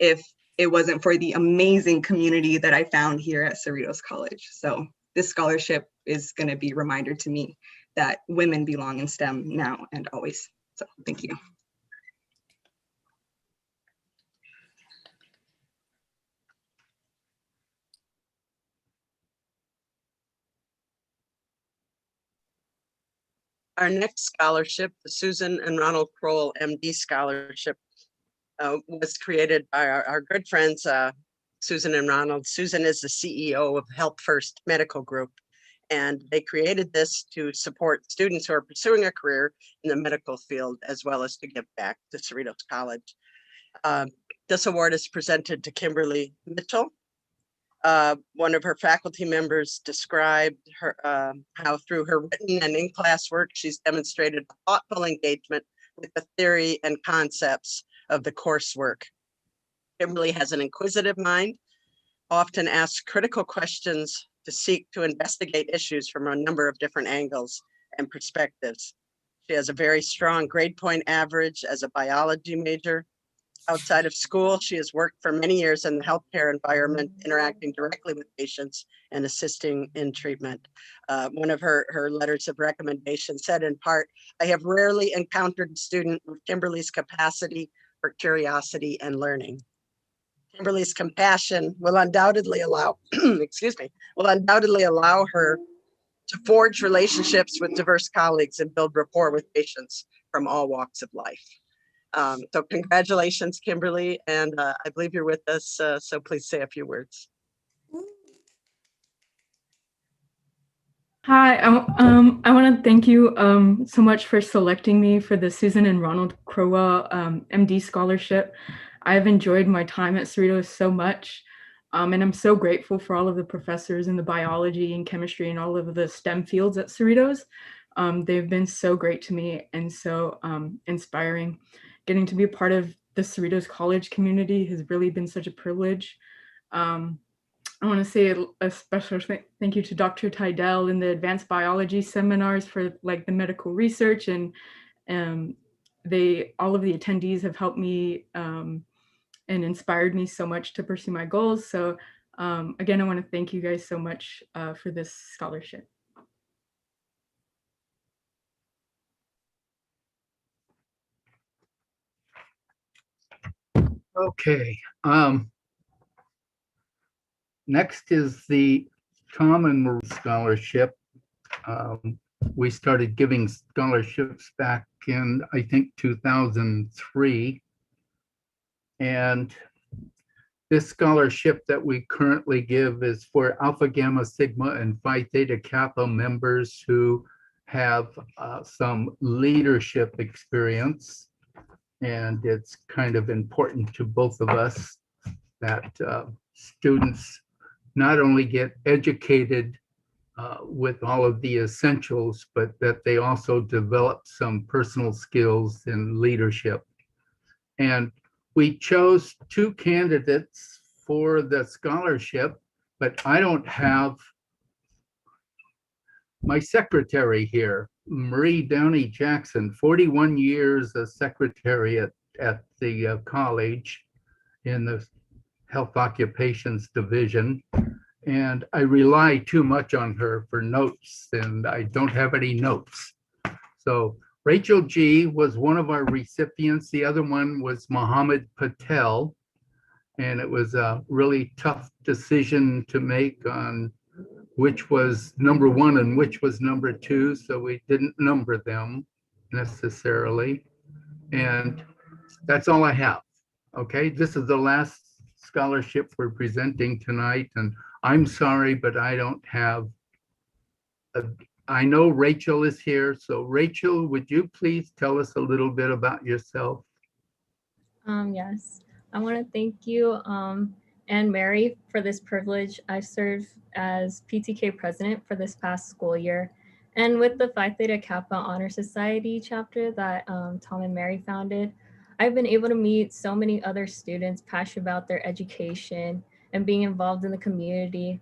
if it wasn't for the amazing community that I found here at Cerritos College. So this scholarship is going to be a reminder to me that women belong in STEM now and always. So thank you. Our next scholarship, the Susan and Ronald Kroll MD Scholarship, was created by our good friends, Susan and Ronald. Susan is the CEO of Help First Medical Group, and they created this to support students who are pursuing a career in the medical field, as well as to give back to Cerritos College. This award is presented to Kimberly Mitchell. One of her faculty members described her, how through her written and in-class work, she's demonstrated thoughtful engagement with the theory and concepts of the coursework. Kimberly has an inquisitive mind, often asks critical questions to seek to investigate issues from a number of different angles and perspectives. She has a very strong grade point average as a biology major. Outside of school, she has worked for many years in the healthcare environment, interacting directly with patients and assisting in treatment. One of her letters of recommendation said in part, "I have rarely encountered a student with Kimberly's capacity for curiosity and learning." Kimberly's compassion will undoubtedly allow, excuse me, will undoubtedly allow her to forge relationships with diverse colleagues and build rapport with patients from all walks of life. So congratulations, Kimberly, and I believe you're with us, so please say a few words. Hi, I want to thank you so much for selecting me for the Susan and Ronald Crowa MD scholarship. I've enjoyed my time at Cerritos so much, and I'm so grateful for all of the professors in the biology and chemistry and all of the STEM fields at Cerritos. They've been so great to me and so inspiring. Getting to be a part of the Cerritos College community has really been such a privilege. I want to say a special thank you to Dr. Tydell in the advanced biology seminars for like the medical research, and all of the attendees have helped me and inspired me so much to pursue my goals. So again, I want to thank you guys so much for this scholarship. Okay. Next is the Common Scholarship. We started giving scholarships back in, I think, 2003. And this scholarship that we currently give is for Alpha, Gamma, Sigma, and Phi Theta Kappa members who have some leadership experience. And it's kind of important to both of us that students not only get educated with all of the essentials, but that they also develop some personal skills in leadership. And we chose 2 candidates for the scholarship, but I don't have my secretary here, Marie Downey Jackson, 41 years as secretary at the college in the Health Occupations Division. And I rely too much on her for notes, and I don't have any notes. So Rachel G. was one of our recipients. The other one was Mohammed Patel. And it was a really tough decision to make on which was number 1 and which was number 2. So we didn't number them necessarily. And that's all I have. Okay, this is the last scholarship we're presenting tonight. And I'm sorry, but I don't have, I know Rachel is here. So Rachel, would you please tell us a little bit about yourself? Yes, I want to thank you and Mary for this privilege. I serve as PTK president for this past school year. And with the Phi Theta Kappa Honor Society chapter that Tom and Mary founded, I've been able to meet so many other students passionate about their education and being involved in the community.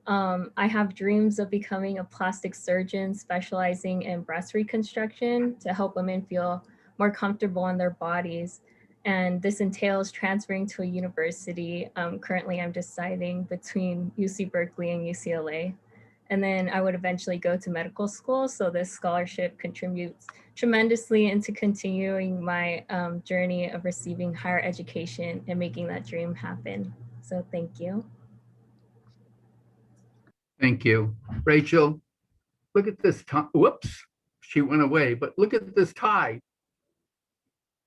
I have dreams of becoming a plastic surgeon specializing in breast reconstruction to help women feel more comfortable in their bodies. And this entails transferring to a university. Currently, I'm deciding between UC Berkeley and UCLA. And then I would eventually go to medical school. So this scholarship contributes tremendously into continuing my journey of receiving higher education and making that dream happen. So thank you. Thank you. Rachel, look at this tie. Whoops, she went away, but look at this tie.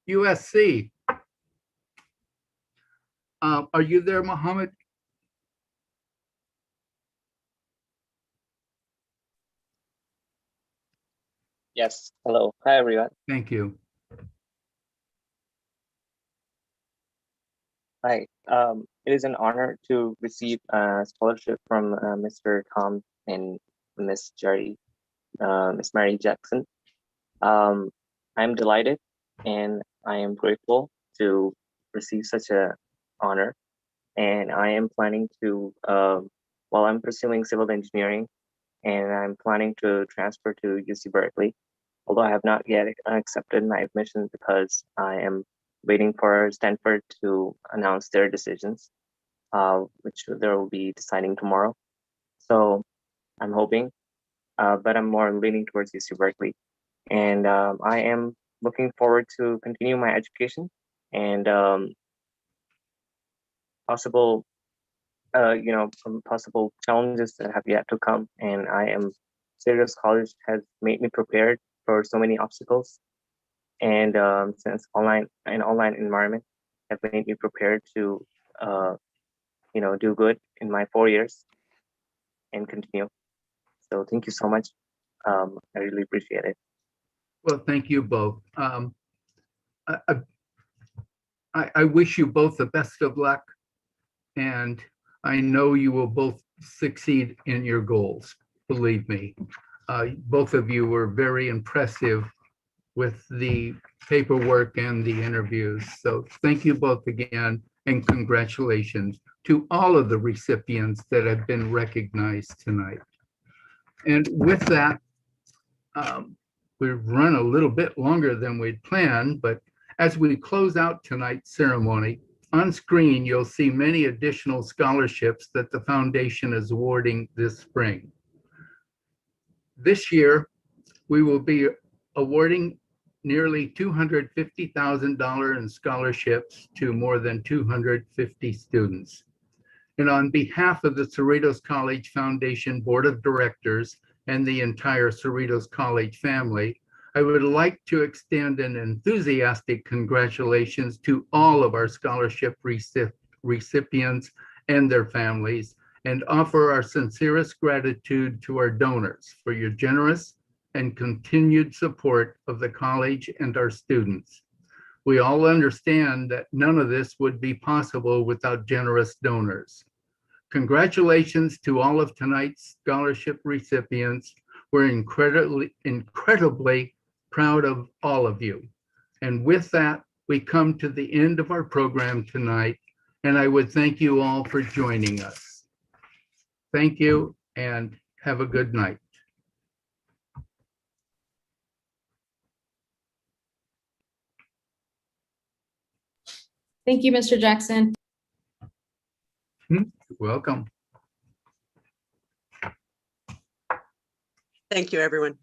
U.S.C. Are you there, Mohammed? Yes. Hello. Hi, everyone. Thank you. Hi. it is an honor to receive a scholarship from Mr. Tom and Miss Miss Mary Jackson. I'm delighted and I am grateful to receive such an honor. And I am planning to, while I'm pursuing civil engineering, and I'm planning to transfer to UC Berkeley, although I have not yet accepted my admission because I am waiting for Stanford to announce their decisions, which they will be deciding tomorrow. So I'm hoping, but I'm more leaning towards UC Berkeley. And I am looking forward to continue my education and possible some possible challenges that have yet to come. And Cerritos College has made me prepared for so many obstacles. And since online environment have made me prepared to, do good in my 4 years and continue. So thank you so much. I really appreciate it. Well, thank you both. I wish you both the best of luck, and I know you will both succeed in your goals. Believe me, both of you were very impressive with the paperwork and the interviews. So thank you both again, and congratulations to all of the recipients that have been recognized tonight. And with that, we've run a little bit longer than we'd planned, but as we close out tonight's ceremony, on screen, you'll see many additional scholarships that the foundation is awarding this spring. This year, we will be awarding nearly $250,000 in scholarships to more than 250 students. And on behalf of the Cerritos College Foundation Board of Directors and the entire Cerritos College family, I would like to extend an enthusiastic congratulations to all of our scholarship recipients and their families, and offer our sincerest gratitude to our donors for your generous and continued support of the college and our students. We all understand that none of this would be possible without generous donors. Congratulations to all of tonight's scholarship recipients. We're incredibly proud of all of you. And with that, we come to the end of our program tonight, and I would thank you all for joining us. Thank you, and have a good night. Thank you, Mr. Jackson. You're welcome. Thank you, everyone.